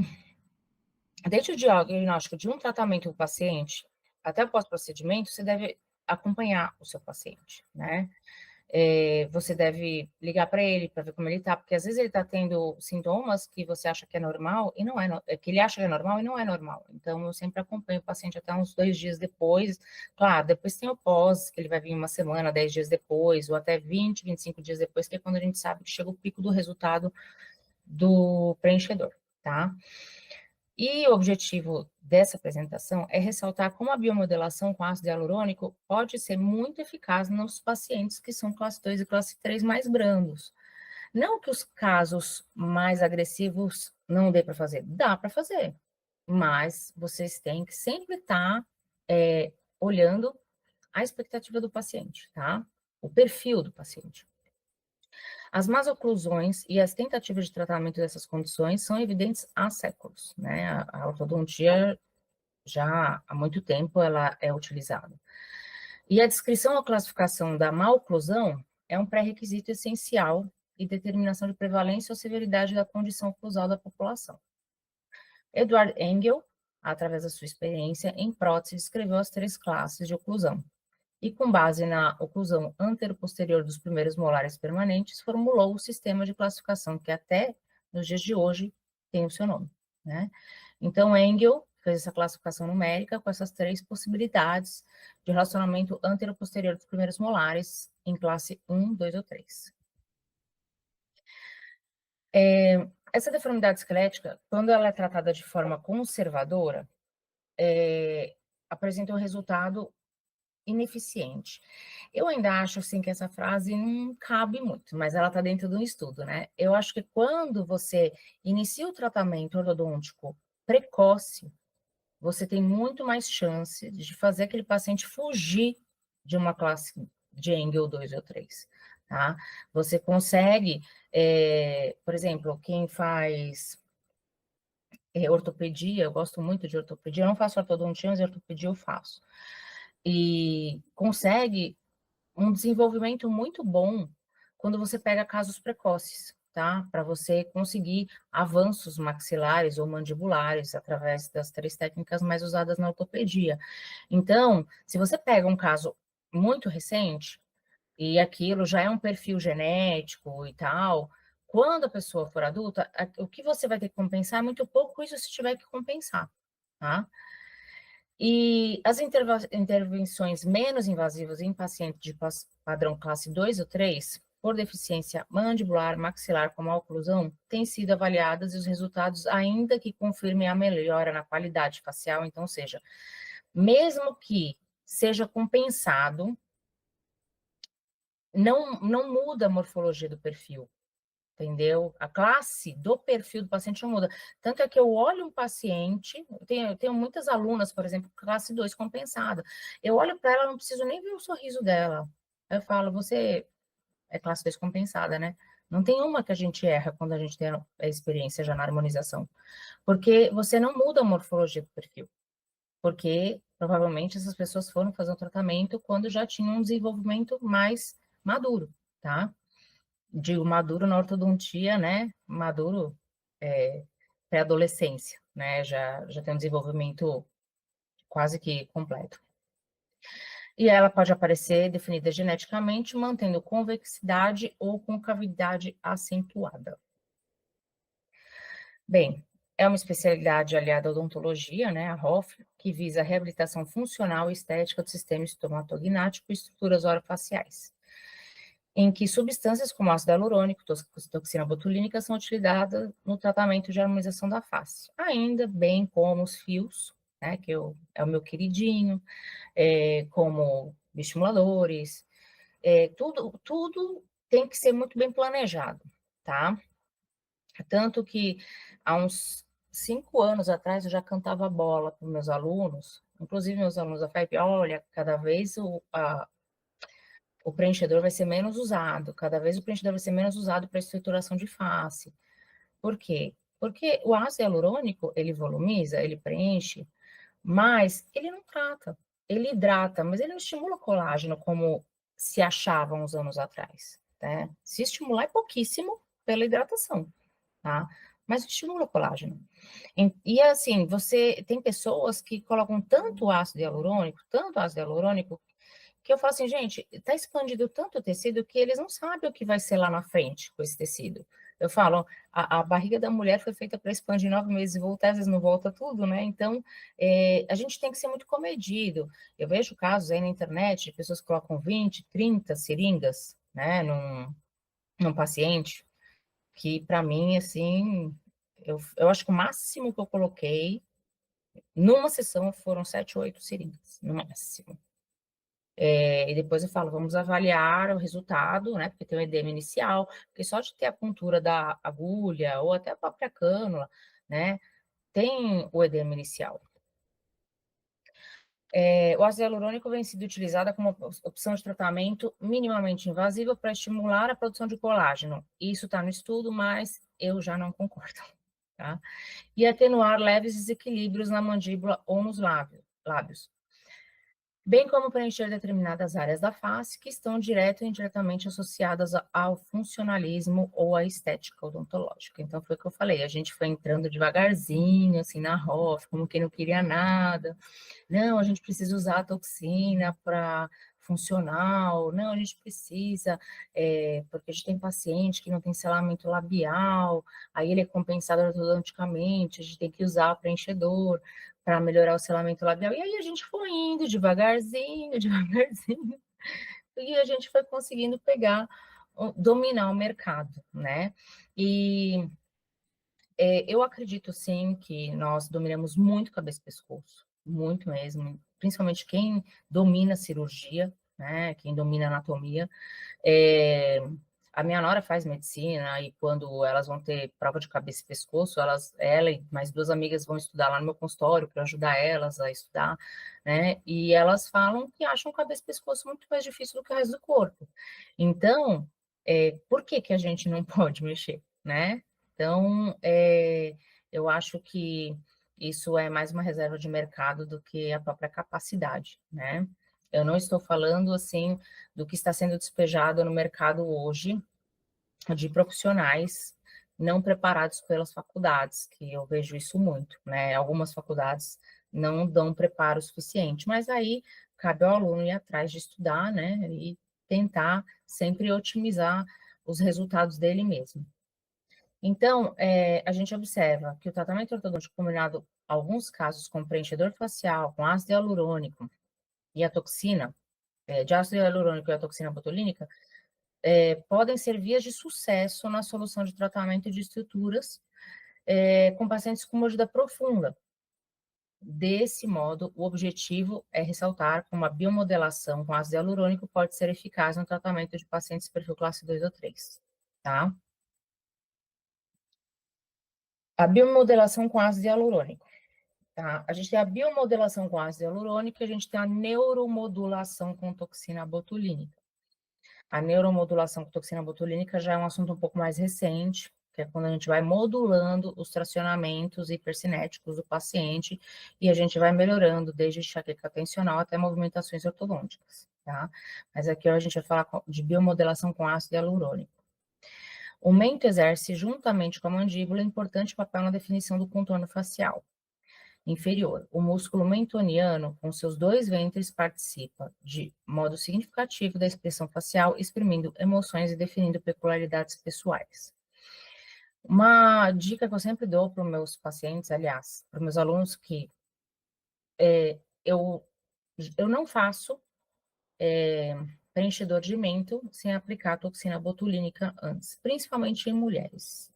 A: desde o diagnóstico de um tratamento do paciente até o pós-procedimento, você deve acompanhar o seu paciente, né? você deve ligar para ele para ver como ele está, porque às vezes ele está tendo sintomas que você acha que é normal e não é, que ele acha que é normal e não é normal. Então, eu sempre acompanho o paciente até uns 2 dias depois. Claro, depois tem o pós, que ele vai vir uma semana, 10 dias depois, ou até 20, 25 dias depois, que é quando a gente sabe que chega o pico do resultado do preenchedor, tá? E o objetivo dessa apresentação é ressaltar como a biomodelação com ácido hialurônico pode ser muito eficaz nos pacientes que são classe 2 e classe 3 mais brandos. Não que os casos mais agressivos não dê para fazer, dá para fazer, mas vocês têm que sempre estar olhando a expectativa do paciente, tá? O perfil do paciente. As más oclusões e as tentativas de tratamento dessas condições são evidentes há séculos, né? A ortodontia já há muito tempo ela é utilizada. E a descrição ou classificação da maloclusão é um pré-requisito essencial e determinação de prevalência ou severidade da condição oclusal da população. Edward Engel, através da sua experiência em prótese, descreveu as 3 classes de oclusão. E com base na oclusão antero-posterior dos primeiros molares permanentes, formulou o sistema de classificação que até nos dias de hoje tem o seu nome, né? Então, Engel fez essa classificação numérica com essas 3 possibilidades de relacionamento antero-posterior dos primeiros molares em classe 1, 2 ou 3. Essa deformidade esquelética, quando ela é tratada de forma conservadora, apresenta um resultado ineficiente. Eu ainda acho, assim, que essa frase não cabe muito, mas ela está dentro de um estudo, né? Eu acho que quando você inicia o tratamento ortodôntico precoce, você tem muito mais chance de fazer aquele paciente fugir de uma classe de Engel 2 ou 3, tá? Você consegue, por exemplo, quem faz ortopedia, eu gosto muito de ortopedia, eu não faço ortodontia, mas ortopedia eu faço. E consegue um desenvolvimento muito bom quando você pega casos precoces, tá? Para você conseguir avanços maxilares ou mandibulares através das 3 técnicas mais usadas na ortopedia. Então, se você pega um caso muito recente, e aquilo já é um perfil genético e tal, quando a pessoa for adulta, o que você vai ter que compensar é muito pouco isso se tiver que compensar, tá? E as intervenções menos invasivas em pacientes de padrão classe 2 ou 3, por deficiência mandibular, maxilar com oclusão, têm sido avaliadas e os resultados, ainda que confirmem a melhora na qualidade facial, então, seja, mesmo que seja compensado, não muda a morfologia do perfil, entendeu? A classe do perfil do paciente não muda. Tanto é que eu olho um paciente, eu tenho muitas alunas, por exemplo, classe 2 compensada. Eu olho para ela, não preciso nem ver o sorriso dela. Eu falo, você é classe 2 compensada, né? Não tem uma que a gente erra quando a gente tem a experiência já na harmonização. Porque você não muda a morfologia do perfil. Porque provavelmente essas pessoas foram fazer um tratamento quando já tinham um desenvolvimento mais maduro, tá? Digo maduro na ortodontia, né? Maduro pré-adolescência, né? Já tem um desenvolvimento quase que completo. E ela pode aparecer definida geneticamente, mantendo convexidade ou concavidade acentuada. Bem, é uma especialidade aliada à odontologia, né, a ROF, que visa a reabilitação funcional e estética do sistema estomatognático e estruturas orofaciais, em que substâncias como ácido hialurônico, toxina botulínica são utilizadas no tratamento de harmonização da face, ainda bem como os fios, né, que é o meu queridinho, como estimuladores, tudo tem que ser muito bem planejado, tá? Tanto que há uns 5 anos atrás eu já cantava bola para os meus alunos, inclusive meus alunos da FAIP, olha, cada vez o preenchedor vai ser menos usado, cada vez o preenchedor vai ser menos usado para estruturação de face. Por quê? Porque o ácido hialurônico, ele volumiza, ele preenche, mas ele não trata. Ele hidrata, mas ele não estimula o colágeno como se achava uns anos atrás, né? Se estimular é pouquíssimo pela hidratação, tá? Mas estimula o colágeno. E assim, você tem pessoas que colocam tanto ácido hialurônico, que eu falo assim, gente, está expandido tanto o tecido que eles não sabem o que vai ser lá na frente com esse tecido. Eu falo, a barriga da mulher foi feita para expandir 9 meses e voltar, às vezes não volta tudo, né? Então, a gente tem que ser muito comedido. Eu vejo casos aí na internet de pessoas que colocam 20, 30 seringas, né, num paciente, que para mim, assim, eu acho que o máximo que eu coloquei numa sessão foram 7, 8 seringas, no máximo. E depois eu falo, vamos avaliar o resultado, né? Porque tem o edema inicial, porque só de ter a pontura da agulha ou até a própria cânula, né? Tem o edema inicial. O ácido hialurônico vem sido utilizado como opção de tratamento minimamente invasiva para estimular a produção de colágeno. Isso está no estudo, mas eu já não concordo, tá? E atenuar leves desequilíbrios na mandíbula ou nos lábios, bem como preencher determinadas áreas da face que estão direto ou indiretamente associadas ao funcionalismo ou à estética odontológica. Então, foi o que eu falei, a gente foi entrando devagarzinho, assim, na ROF, como quem não queria nada. Não, a gente precisa usar a toxina para funcional, não, a gente precisa, porque a gente tem paciente que não tem selamento labial, aí ele é compensado ortodonticamente, a gente tem que usar preenchedor para melhorar o selamento labial, e aí a gente foi indo devagarzinho, devagarzinho, e a gente foi conseguindo dominar o mercado, né? E eu acredito, sim, que nós dominamos muito cabeça e pescoço, muito mesmo, principalmente quem domina a cirurgia, né, quem domina a anatomia. A minha nora faz medicina e quando elas vão ter prova de cabeça e pescoço, ela e mais 2 amigas vão estudar lá no meu consultório para ajudar elas a estudar, né, e elas falam que acham cabeça e pescoço muito mais difícil do que o resto do corpo. Então, por que que a gente não pode mexer, né? Então, eu acho que isso é mais uma reserva de mercado do que a própria capacidade, né? Eu não estou falando, assim, do que está sendo despejado no mercado hoje, de profissionais não preparados pelas faculdades, que eu vejo isso muito, né? Algumas faculdades não dão preparo suficiente, mas aí cabe ao aluno ir atrás de estudar, né? E tentar sempre otimizar os resultados dele mesmo. Então, a gente observa que o tratamento ortodôntico combinado, alguns casos, com preenchedor facial, com ácido hialurônico e a toxina, de ácido hialurônico e a toxina botulínica, podem ser vias de sucesso na solução de tratamento de estruturas com pacientes com mordida profunda. Desse modo, o objetivo é ressaltar como a biomodelação com ácido hialurônico pode ser eficaz no tratamento de pacientes perfil classe 2 ou 3, tá? A biomodelação com ácido hialurônico. Tá? A gente tem a biomodelação com ácido hialurônico e a gente tem a neuromodulação com toxina botulínica. A neuromodulação com toxina botulínica já é um assunto um pouco mais recente, que é quando a gente vai modulando os tracionamentos hipercinéticos do paciente e a gente vai melhorando desde enxaqueca tensional até movimentações ortodônticas, tá? Mas aqui a gente vai falar de biomodelação com ácido hialurônico. O mento exerce, juntamente com a mandíbula, importante papel na definição do contorno facial inferior. O músculo mentoniano, com seus 2 ventres, participa de modo significativo da expressão facial, exprimindo emoções e definindo peculiaridades pessoais. Uma dica que eu sempre dou para os meus pacientes, aliás, para os meus alunos, que eu não faço preenchedor de mento sem aplicar toxina botulínica antes, principalmente em mulheres.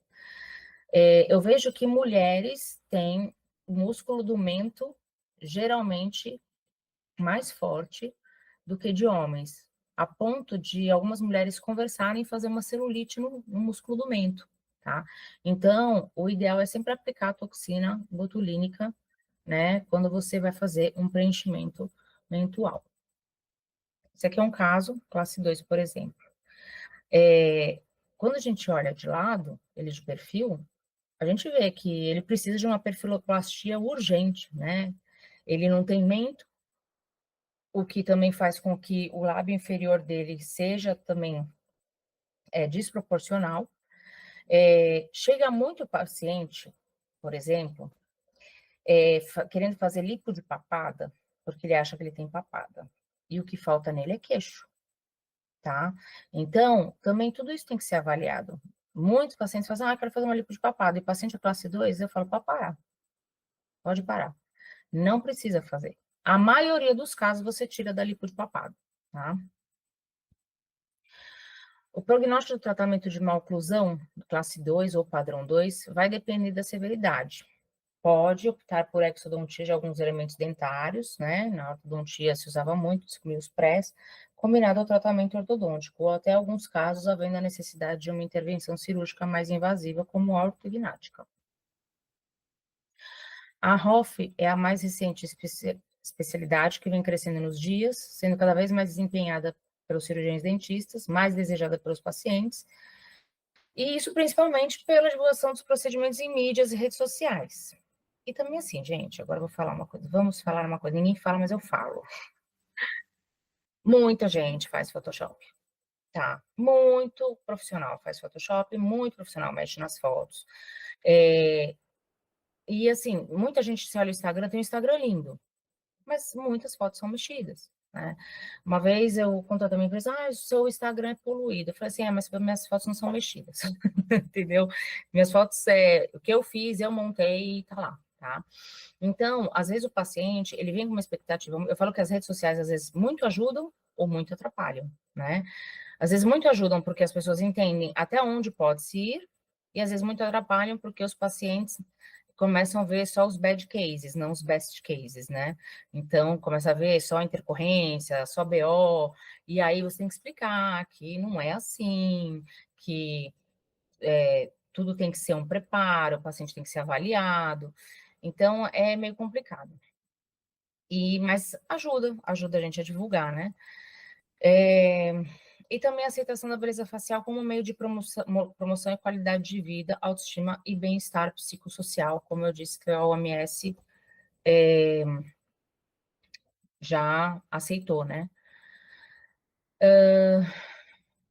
A: Eu vejo que mulheres têm o músculo do mento geralmente mais forte do que de homens, a ponto de algumas mulheres conversarem e fazer uma celulite no músculo do mento, tá? Então, o ideal é sempre aplicar a toxina botulínica, né, quando você vai fazer um preenchimento mentual. Esse aqui é um caso, classe 2, por exemplo. Quando a gente olha de lado, ele de perfil, a gente vê que ele precisa de uma perfiloplastia urgente, né? Ele não tem mento, o que também faz com que o lábio inferior dele seja também desproporcional. Chega muito paciente, por exemplo, querendo fazer lipo de papada, porque ele acha que ele tem papada. e o que falta nele é queixo, tá? Então, também tudo isso tem que ser avaliado. Muitos pacientes falam assim, quero fazer uma lipo de papada, e paciente é classe 2, eu falo, pode parar. Não precisa fazer. A maioria dos casos você tira da lipo de papada, tá? O prognóstico do tratamento de maloclusão, classe 2 ou padrão 2, vai depender da severidade. Pode optar por exodontia de alguns elementos dentários, né? Na ortodontia se usava muito, os prés, combinado ao tratamento ortodôntico, ou até alguns casos havendo a necessidade de uma intervenção cirúrgica mais invasiva, como a ortognática. A ROF é a mais recente especialidade que vem crescendo nos dias, sendo cada vez mais desempenhada pelos cirurgiões dentistas, mais desejada pelos pacientes, e isso principalmente pela divulgação dos procedimentos em mídias e redes sociais. E também assim, gente, agora eu vou falar uma coisa, vamos falar uma coisa, ninguém fala, mas eu falo. Muita gente faz Photoshop, tá? Muito profissional faz Photoshop, muito profissional mexe nas fotos. E assim, muita gente se olha o Instagram, tem um Instagram lindo, mas muitas fotos são mexidas, né? Uma vez eu contatei uma empresa, o seu Instagram é poluído. Eu falei assim, mas minhas fotos não são mexidas, entendeu? Minhas fotos, o que eu fiz, eu montei e tá lá, tá? Então, às vezes o paciente, ele vem com uma expectativa, eu falo que as redes sociais, às vezes, muito ajudam ou muito atrapalham, né? Às vezes muito ajudam porque as pessoas entendem até onde pode se ir, e às vezes muito atrapalham porque os pacientes começam a ver só os bad cases, não os best cases, né? Então, começa a ver só intercorrência, só BO, e aí você tem que explicar que não é assim, que tudo tem que ser um preparo, o paciente tem que ser avaliado. Então, é meio complicado. Mas ajuda a gente a divulgar, né? E também a aceitação da beleza facial como meio de promoção e qualidade de vida, autoestima e bem-estar psicossocial, como eu disse que a OMS já aceitou, né?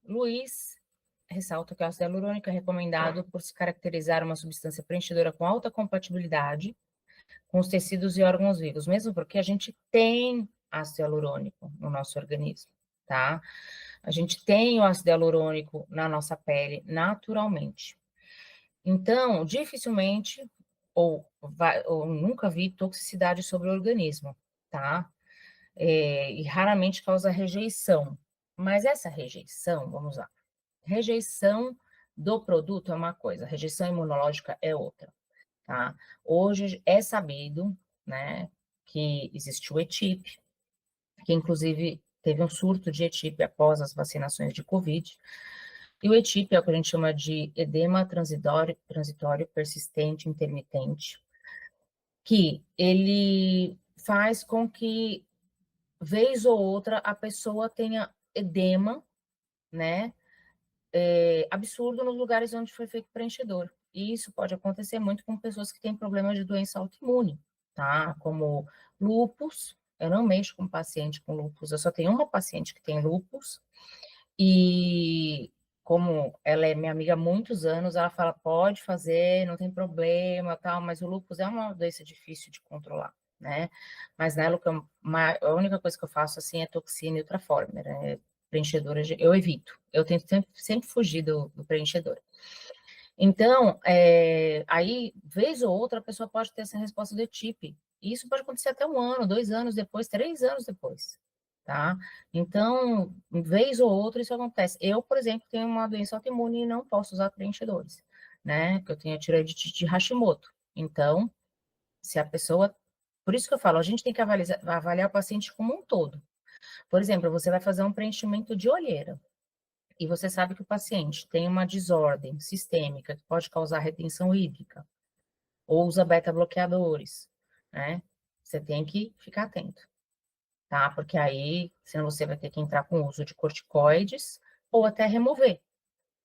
A: Luiz ressalta que o ácido hialurônico é recomendado por se caracterizar uma substância preenchedora com alta compatibilidade com os tecidos e órgãos vivos, mesmo porque a gente tem ácido hialurônico no nosso organismo, tá? A gente tem o ácido hialurônico na nossa pele naturalmente. Então, dificilmente ou nunca vi toxicidade sobre o organismo, tá? E raramente causa rejeição. Mas essa rejeição, vamos lá, rejeição do produto é uma coisa, rejeição imunológica é outra, tá? Hoje é sabido, né, que existe o ETIP, que inclusive teve um surto de ETIP após as vacinações de Covid, e o ETIP é o que a gente chama de edema transitório persistente intermitente, que ele faz com que, vez ou outra, a pessoa tenha edema, né, absurdo nos lugares onde foi feito preenchedor. E isso pode acontecer muito com pessoas que têm problemas de doença autoimune, tá? Como lúpus. Eu não mexo com paciente com lúpus, eu só tenho uma paciente que tem lúpus, e como ela é minha amiga há muitos anos, ela fala, pode fazer, não tem problema, tal, mas o lúpus é uma doença difícil de controlar, né? Mas nela, a única coisa que eu faço, assim, é toxina e ultraformer, né? Preenchedora, eu evito. Eu tento sempre fugir do preenchedor. Então, aí, vez ou outra, a pessoa pode ter essa resposta do TIP. E isso pode acontecer até 1 ano, 2 anos depois, 3 anos depois, tá? Então, vez ou outra, isso acontece. Eu, por exemplo, tenho uma doença autoimune e não posso usar preenchedores, né? Porque eu tenho a tireoidite de Hashimoto. Então, se a pessoa... Por isso que eu falo, a gente tem que avaliar o paciente como um todo. Por exemplo, você vai fazer um preenchimento de olheira, e você sabe que o paciente tem uma desordem sistêmica que pode causar retenção hídrica, ou usa beta-bloqueadores, né? Você tem que ficar atento, tá? Porque aí, senão você vai ter que entrar com o uso de corticoides, ou até remover.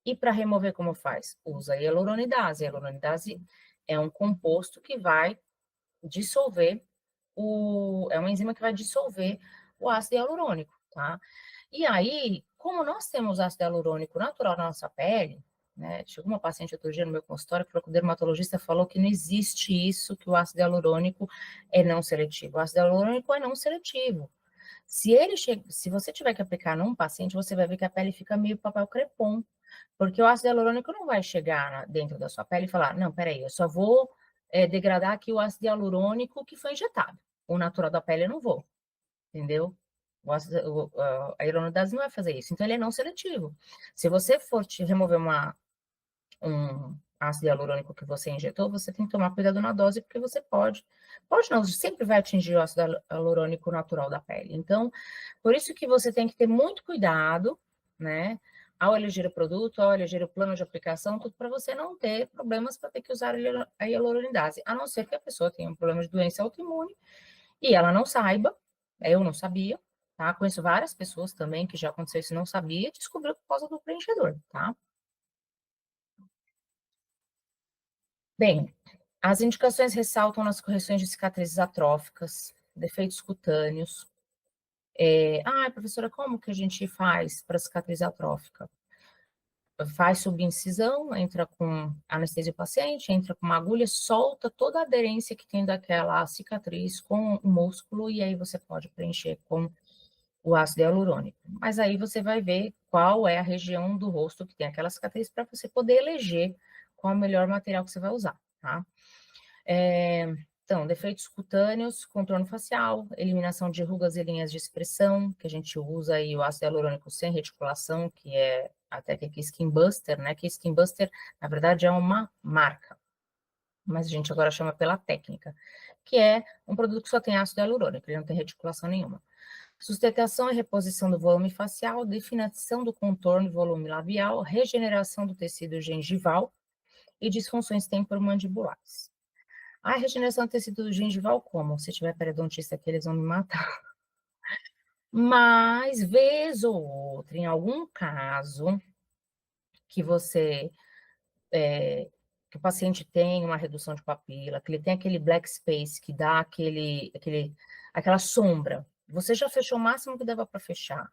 A: E para remover, como faz? Usa hialuronidase. A hialuronidase é um composto que vai dissolver é uma enzima que vai dissolver o ácido hialurônico, tá? E aí, como nós temos ácido hialurônico natural na nossa pele, né? Chegou uma paciente outro dia no meu consultório que falou que o dermatologista falou que não existe isso, que o ácido hialurônico é não seletivo. O ácido hialurônico é não seletivo. Se você tiver que aplicar num paciente, você vai ver que a pele fica meio papel crepom, porque o ácido hialurônico não vai chegar dentro da sua pele e falar, não, peraí, eu só vou degradar aqui o ácido hialurônico que foi injetado. O natural da pele eu não vou, entendeu? A hyaluronidase não vai fazer isso, então ele é não seletivo. Se você for te remover um ácido hialurônico que você injetou, você tem que tomar cuidado na dose, porque você pode não, sempre vai atingir o ácido hialurônico natural da pele. Então, por isso que você tem que ter muito cuidado, né, ao eleger o produto, ao eleger o plano de aplicação, tudo para você não ter problemas para ter que usar a hialuronidase, a não ser que a pessoa tenha um problema de doença autoimune e ela não saiba, eu não sabia, tá? Conheço várias pessoas também que já aconteceu isso e não sabia, e descobriu por causa do preenchedor, tá? Bem, as indicações ressaltam nas correções de cicatrizes atróficas, defeitos cutâneos. Professora, como que a gente faz para cicatriz atrófica? Faz subincisão, entra com anestesia o paciente, entra com uma agulha, solta toda a aderência que tem daquela cicatriz com o músculo, e aí você pode preencher com o ácido hialurônico. Mas aí você vai ver qual é a região do rosto que tem aquela cicatriz para você poder eleger qual é o melhor material que você vai usar, tá? Então, defeitos cutâneos, contorno facial, eliminação de rugas e linhas de expressão, que a gente usa aí o ácido hialurônico sem reticulação, que é a técnica Skin Buster, né? Que Skin Buster, na verdade, é uma marca, mas a gente agora chama pela técnica, que é um produto que só tem ácido hialurônico, ele não tem reticulação nenhuma. Sustentação e reposição do volume facial, definição do contorno e volume labial, regeneração do tecido gengival e disfunções temporomandibulares. A regeneração do tecido gengival, como? Se tiver periodontista aqui, eles vão me matar. Mas, vez ou outra, em algum caso, que você que o paciente tem uma redução de papila, que ele tem aquele black space que dá aquela sombra. Você já fechou o máximo que dava para fechar.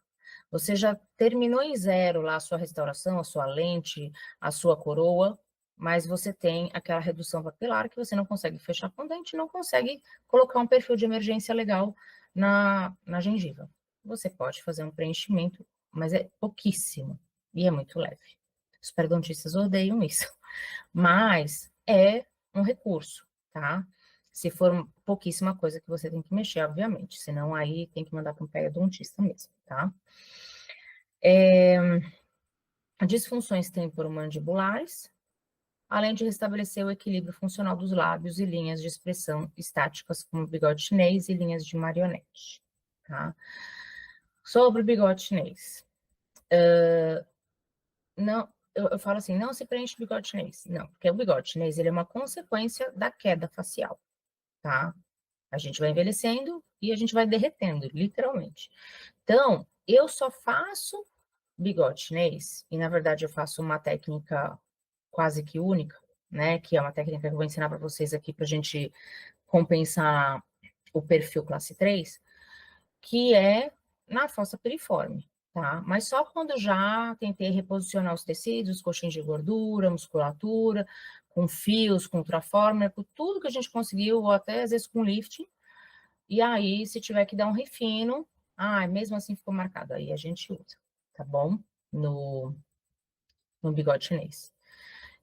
A: Você já terminou em zero lá a sua restauração, a sua lente, a sua coroa, mas você tem aquela redução papilar que você não consegue fechar com dente, não consegue colocar um perfil de emergência legal na gengiva. Você pode fazer um preenchimento, mas é pouquíssimo e é muito leve. Os periodontistas odeiam isso, mas é um recurso, tá? Se for pouquíssima coisa que você tem que mexer, obviamente, senão aí tem que mandar para um periodontista mesmo, tá? Disfunções temporomandibulares, além de restabelecer o equilíbrio funcional dos lábios e linhas de expressão estáticas, como bigode chinês e linhas de marionete, tá? Sobre o bigode chinês, não, eu falo assim, não se preenche bigode chinês. Não, porque o bigode chinês, ele é uma consequência da queda facial, tá? A gente vai envelhecendo e a gente vai derretendo, literalmente. Então, eu só faço bigode chinês, e na verdade eu faço uma técnica quase que única, né? Que é uma técnica que eu vou ensinar para vocês aqui para a gente compensar o perfil classe 3, que é na fossa piriforme, tá? Mas só quando eu já tentei reposicionar os tecidos, coxins de gordura, musculatura, com fios, com ultraformer, com tudo que a gente conseguiu, ou até às vezes com lifting. E aí, se tiver que dar um refino, mesmo assim ficou marcado, aí a gente usa, tá bom? No bigode chinês.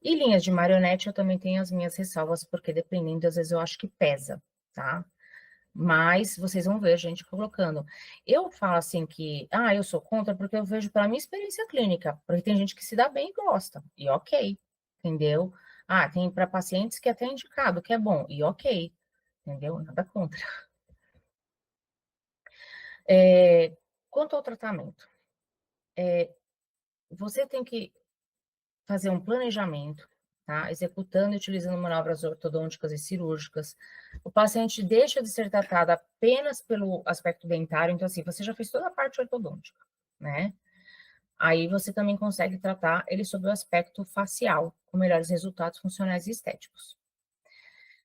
A: E linhas de marionete eu também tenho as minhas ressalvas, porque dependendo, às vezes eu acho que pesa, tá? Mas vocês vão ver gente colocando. Eu falo assim que, eu sou contra porque eu vejo pela minha experiência clínica, porque tem gente que se dá bem e gosta, e ok, entendeu? Tem para pacientes que é até indicado, que é bom, e ok, entendeu? Nada contra. Quanto ao tratamento, você tem que fazer um planejamento, tá? Executando e utilizando manobras ortodônticas e cirúrgicas. O paciente deixa de ser tratado apenas pelo aspecto dentário, então, assim, você já fez toda a parte ortodôntica, né? Aí você também consegue tratar ele sob o aspecto facial, com melhores resultados funcionais e estéticos.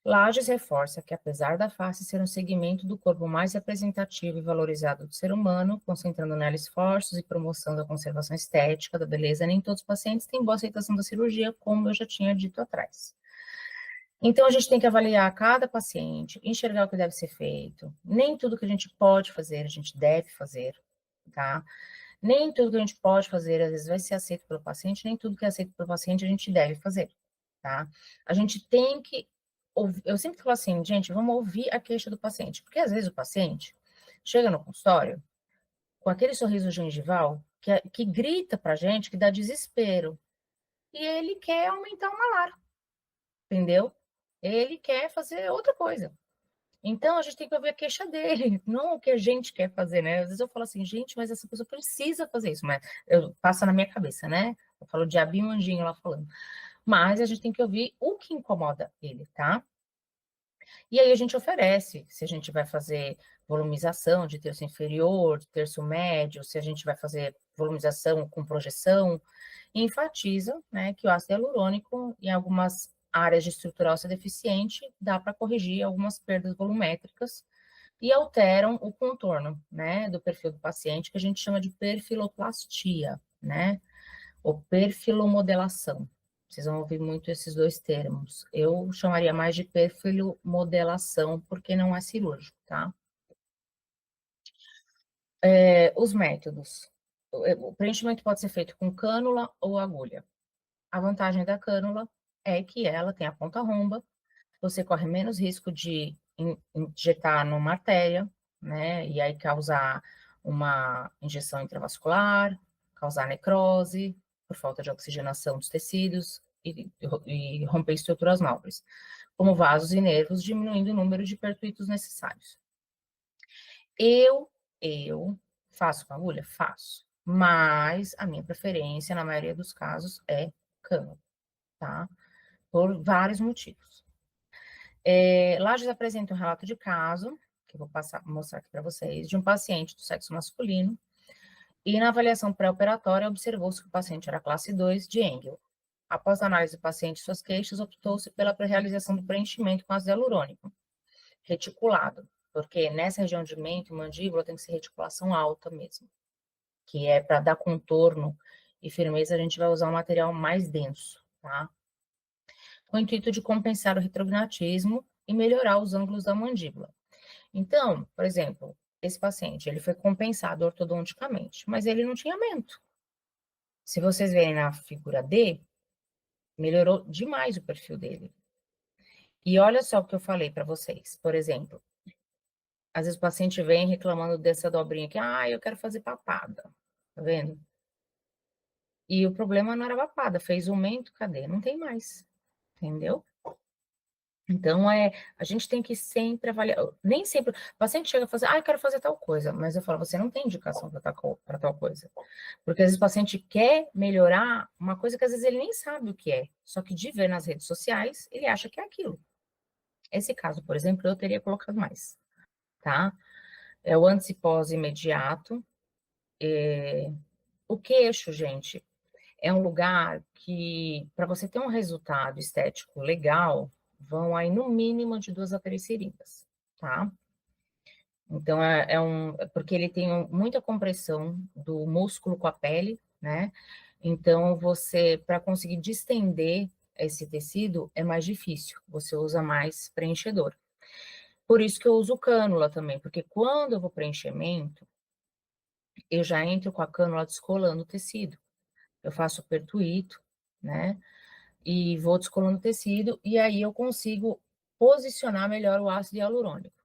A: Lages reforça que, apesar da face ser um segmento do corpo mais representativo e valorizado do ser humano, concentrando nela esforços e promoção da conservação estética da beleza, nem todos os pacientes têm boa aceitação da cirurgia, como eu já tinha dito atrás. Então, a gente tem que avaliar cada paciente, enxergar o que deve ser feito. Nem tudo que a gente pode fazer, a gente deve fazer, tá? Nem tudo que a gente pode fazer, às vezes, vai ser aceito pelo paciente, nem tudo que é aceito pelo paciente a gente deve fazer, tá? A gente tem que ouvir, eu sempre falo assim, gente, vamos ouvir a queixa do paciente, porque às vezes o paciente chega no consultório com aquele sorriso gengival que grita pra gente, que dá desespero, e ele quer aumentar o malar, entendeu? Ele quer fazer outra coisa. Então, a gente tem que ouvir a queixa dele, não o que a gente quer fazer, né? Às vezes eu falo assim, gente, mas essa pessoa precisa fazer isso, mas passa na minha cabeça, né? Eu falo diabinho anjinho lá falando. Mas a gente tem que ouvir o que incomoda ele, tá? E aí a gente oferece, se a gente vai fazer volumização de terço inferior, de terço médio, se a gente vai fazer volumização com projeção, e enfatiza, né, que o ácido hialurônico, em algumas áreas de estrutura óssea deficiente, dá para corrigir algumas perdas volumétricas e alteram o contorno, né, do perfil do paciente, que a gente chama de perfiloplastia, né, ou perfilomodelação. Vocês vão ouvir muito esses dois termos. Eu chamaria mais de perfilomodelação, porque não é cirúrgico, tá? Os métodos. O preenchimento pode ser feito com cânula ou agulha. A vantagem da cânula é que ela tem a ponta romba, você corre menos risco de injetar numa artéria, né? E aí causar uma injeção intravascular, causar necrose, por falta de oxigenação dos tecidos e romper estruturas nobres, como vasos e nervos, diminuindo o número de pertuitos necessários. Eu faço com agulha? Faço. Mas a minha preferência, na maioria dos casos, é cânula, tá? Por vários motivos. Lages apresenta um relato de caso, que eu vou mostrar aqui para vocês, de um paciente do sexo masculino, e na avaliação pré-operatória observou-se que o paciente era classe 2 de Engel. Após a análise do paciente e suas queixas, optou-se pela realização do preenchimento com ácido hialurônico, reticulado, porque nessa região de mento e mandíbula tem que ser reticulação alta mesmo, que é para dar contorno e firmeza, a gente vai usar um material mais denso, tá? Com o intuito de compensar o retrognatismo e melhorar os ângulos da mandíbula. Então, por exemplo, esse paciente, ele foi compensado ortodonticamente, mas ele não tinha mento. Se vocês verem na figura D, melhorou demais o perfil dele. E olha só o que eu falei para vocês, por exemplo, às vezes o paciente vem reclamando dessa dobrinha aqui, eu quero fazer papada, tá vendo? E o problema não era papada, fez o mento, cadê? Não tem mais, entendeu? Então, a gente tem que sempre avaliar, nem sempre, o paciente chega a fazer, eu quero fazer tal coisa, mas eu falo, você não tem indicação para tal coisa. Porque às vezes o paciente quer melhorar uma coisa que às vezes ele nem sabe o que é, só que de ver nas redes sociais, ele acha que é aquilo. Esse caso, por exemplo, eu teria colocado mais, tá? É o antes e pós imediato. O queixo, gente, é um lugar que, para você ter um resultado estético legal, vão aí no mínimo de 2 a 3 seringas, tá? Então, porque ele tem muita compressão do músculo com a pele, né? Então, para conseguir distender esse tecido, é mais difícil, você usa mais preenchedor. Por isso que eu uso cânula também, porque quando eu vou preenchimento, eu já entro com a cânula descolando o tecido. Eu faço pertuito, né? E vou descolando o tecido, e aí eu consigo posicionar melhor o ácido hialurônico.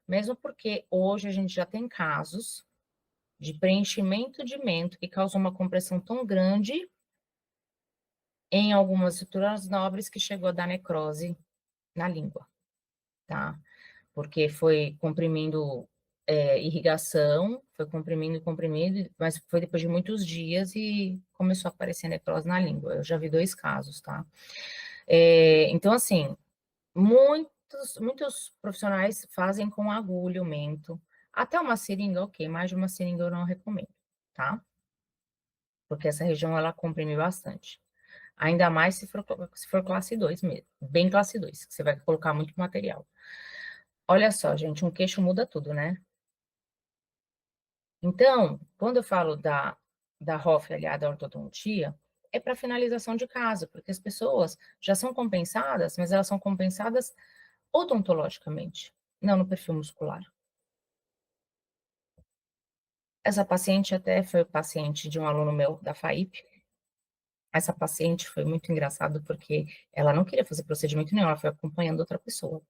A: Mesmo porque hoje a gente já tem casos de preenchimento de mento que causou uma compressão tão grande em algumas estruturas nobres que chegou a dar necrose na língua, tá? Porque foi comprimindo irrigação, foi comprimindo, mas foi depois de muitos dias e começou a aparecer necrose na língua. Eu já vi 2 casos, tá? Então, assim, muitos profissionais fazem com agulha o mento. Até uma seringa, ok, mais de uma seringa eu não recomendo, tá? Porque essa região ela comprime bastante. Ainda mais se for classe 2 mesmo, bem classe 2, que você vai colocar muito material. Olha só, gente, um queixo muda tudo, né? Então, quando eu falo da ROF aliada à ortodontia, é para finalização de caso, porque as pessoas já são compensadas, mas elas são compensadas odontologicamente, não no perfil muscular. Essa paciente até foi paciente de um aluno meu da FAIP. Essa paciente foi muito engraçado, porque ela não queria fazer procedimento nenhum, ela foi acompanhando outra pessoa.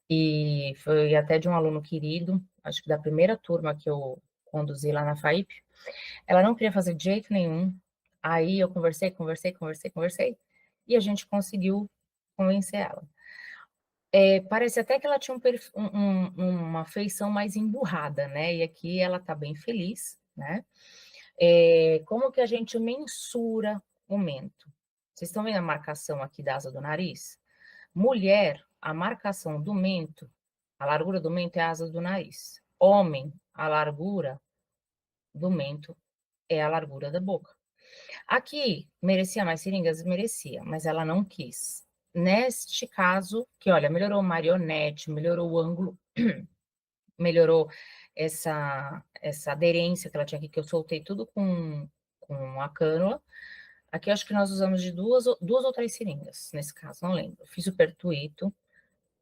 A: E foi até de um aluno querido, acho que da primeira turma que eu conduzi lá na FAIP. Ela não queria fazer de jeito nenhum. Aí eu conversei, e a gente conseguiu convencer ela. Parece até que ela tinha uma feição mais emburrada, né? E aqui ela tá bem feliz, né? Como que a gente mensura o mento? Vocês estão vendo a marcação aqui da asa do nariz? Mulher, a marcação do mento, a largura do mento é a asa do nariz. Homem, a largura do mento é a largura da boca. Aqui, merecia mais seringas? Merecia, mas ela não quis. Neste caso, que olha, melhorou o marionete, melhorou o ângulo, melhorou essa aderência que ela tinha aqui, que eu soltei tudo com a cânula. Aqui eu acho que nós usamos de duas ou três seringas, nesse caso, não lembro. Fiz o pertuito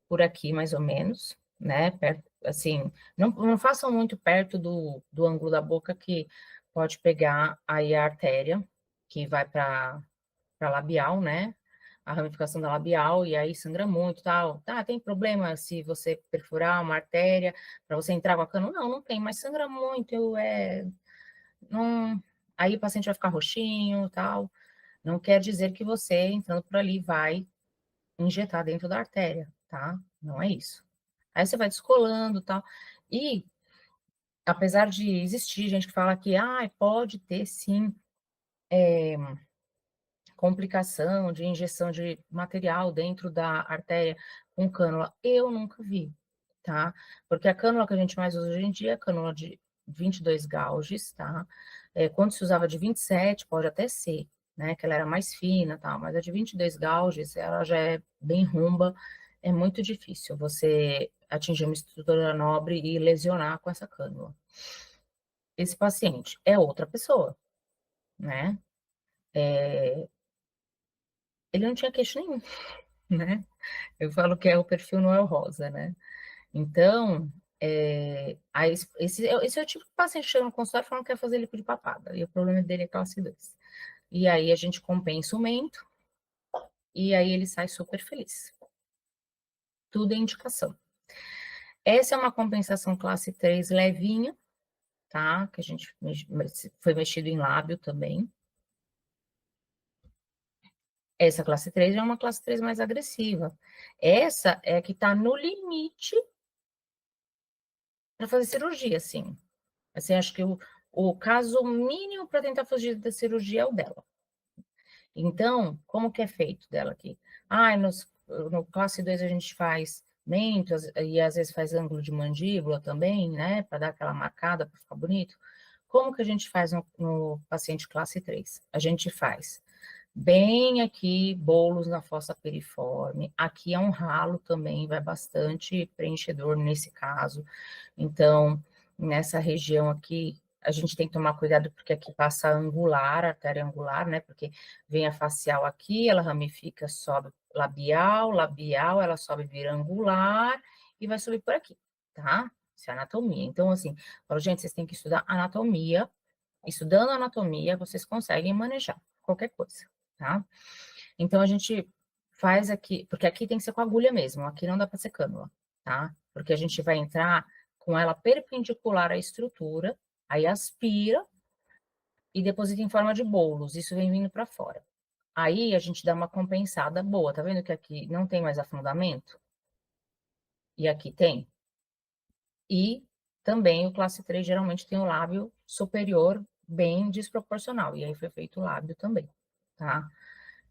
A: por aqui, mais ou menos, né? Perto, assim, não façam muito perto do ângulo da boca, que pode pegar aí a artéria, que vai para labial, né? A ramificação da labial, e aí sangra muito, tal. Tá, tem problema se você perfurar uma artéria para você entrar com a cano? Não, não tem, mas sangra muito, não, aí o paciente vai ficar roxinho, tal. Não quer dizer que você, entrando por ali, vai injetar dentro da artéria, tá? Não é isso. Aí você vai descolando, tal. E, apesar de existir gente que fala que, pode ter, sim, complicação de injeção de material dentro da artéria com cânula, eu nunca vi, tá? Porque a cânula que a gente mais usa hoje em dia é a cânula de 22 gauges, tá? Quando se usava de 27, pode até ser, né? Que ela era mais fina, tá? Mas a de 22 gauges, ela já é bem rumba, é muito difícil você atingir uma estrutura nobre e lesionar com essa cânula. Esse paciente é outra pessoa, né? Ele não tinha queixo nenhum, né? Eu falo que o perfil não é o rosa, né? Então, esse é o tipo de paciente que chega no consultório falando que quer fazer lipo de papada, e o problema dele é classe 2. E aí a gente compensa o mento, e aí ele sai super feliz. Tudo é indicação. Essa é uma compensação classe 3 levinha, tá? Que a gente foi mexido em lábio também. Essa classe 3 é uma classe 3 mais agressiva. Essa é a que está no limite para fazer cirurgia, sim. Assim, acho que o caso mínimo para tentar fugir da cirurgia é o dela. Então, como que é feito dela aqui? No classe 2 a gente faz mento, e às vezes faz ângulo de mandíbula também, né? Para dar aquela marcada, para ficar bonito. Como que a gente faz no paciente classe 3? A gente faz bem aqui, bolos na fossa piriforme. Aqui é um ralo também, vai bastante preenchedor nesse caso. Então, nessa região aqui, a gente tem que tomar cuidado, porque aqui passa angular, artéria angular, né? Porque vem a facial aqui, ela ramifica, sobe labial, ela sobe, vira angular e vai subir por aqui, tá? Isso é anatomia. Então, assim, falo, gente, vocês têm que estudar anatomia. Estudando anatomia, vocês conseguem manejar qualquer coisa, tá? Então, a gente faz aqui, porque aqui tem que ser com agulha mesmo, aqui não dá para ser cânula, tá? Porque a gente vai entrar com ela perpendicular à estrutura, aí aspira e deposita em forma de bolos, isso vem vindo para fora. Aí a gente dá uma compensada boa, tá vendo que aqui não tem mais afundamento? E aqui tem? E também o classe 3 geralmente tem o lábio superior bem desproporcional, e aí foi feito o lábio também, tá?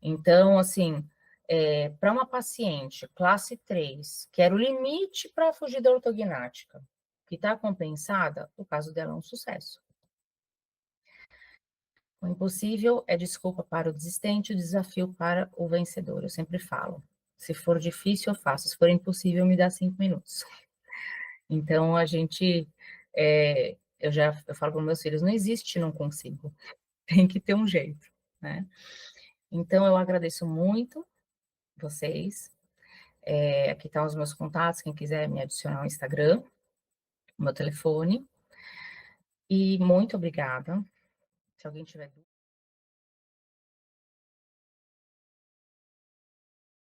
A: Então, assim, para uma paciente classe 3, que era o limite para fugir da ortognática, que está compensada, o caso dela é um sucesso. O impossível é desculpa para o desistente, o desafio para o vencedor. Eu sempre falo, se for difícil, eu faço. Se for impossível, me dá 5 minutos. Então, a gente, eu falo para meus filhos, não existe não consigo. Tem que ter um jeito, né? Então, eu agradeço muito vocês. Aqui estão os meus contatos, quem quiser me adicionar no Instagram, meu telefone. E muito obrigada. Se alguém tiver dúvida.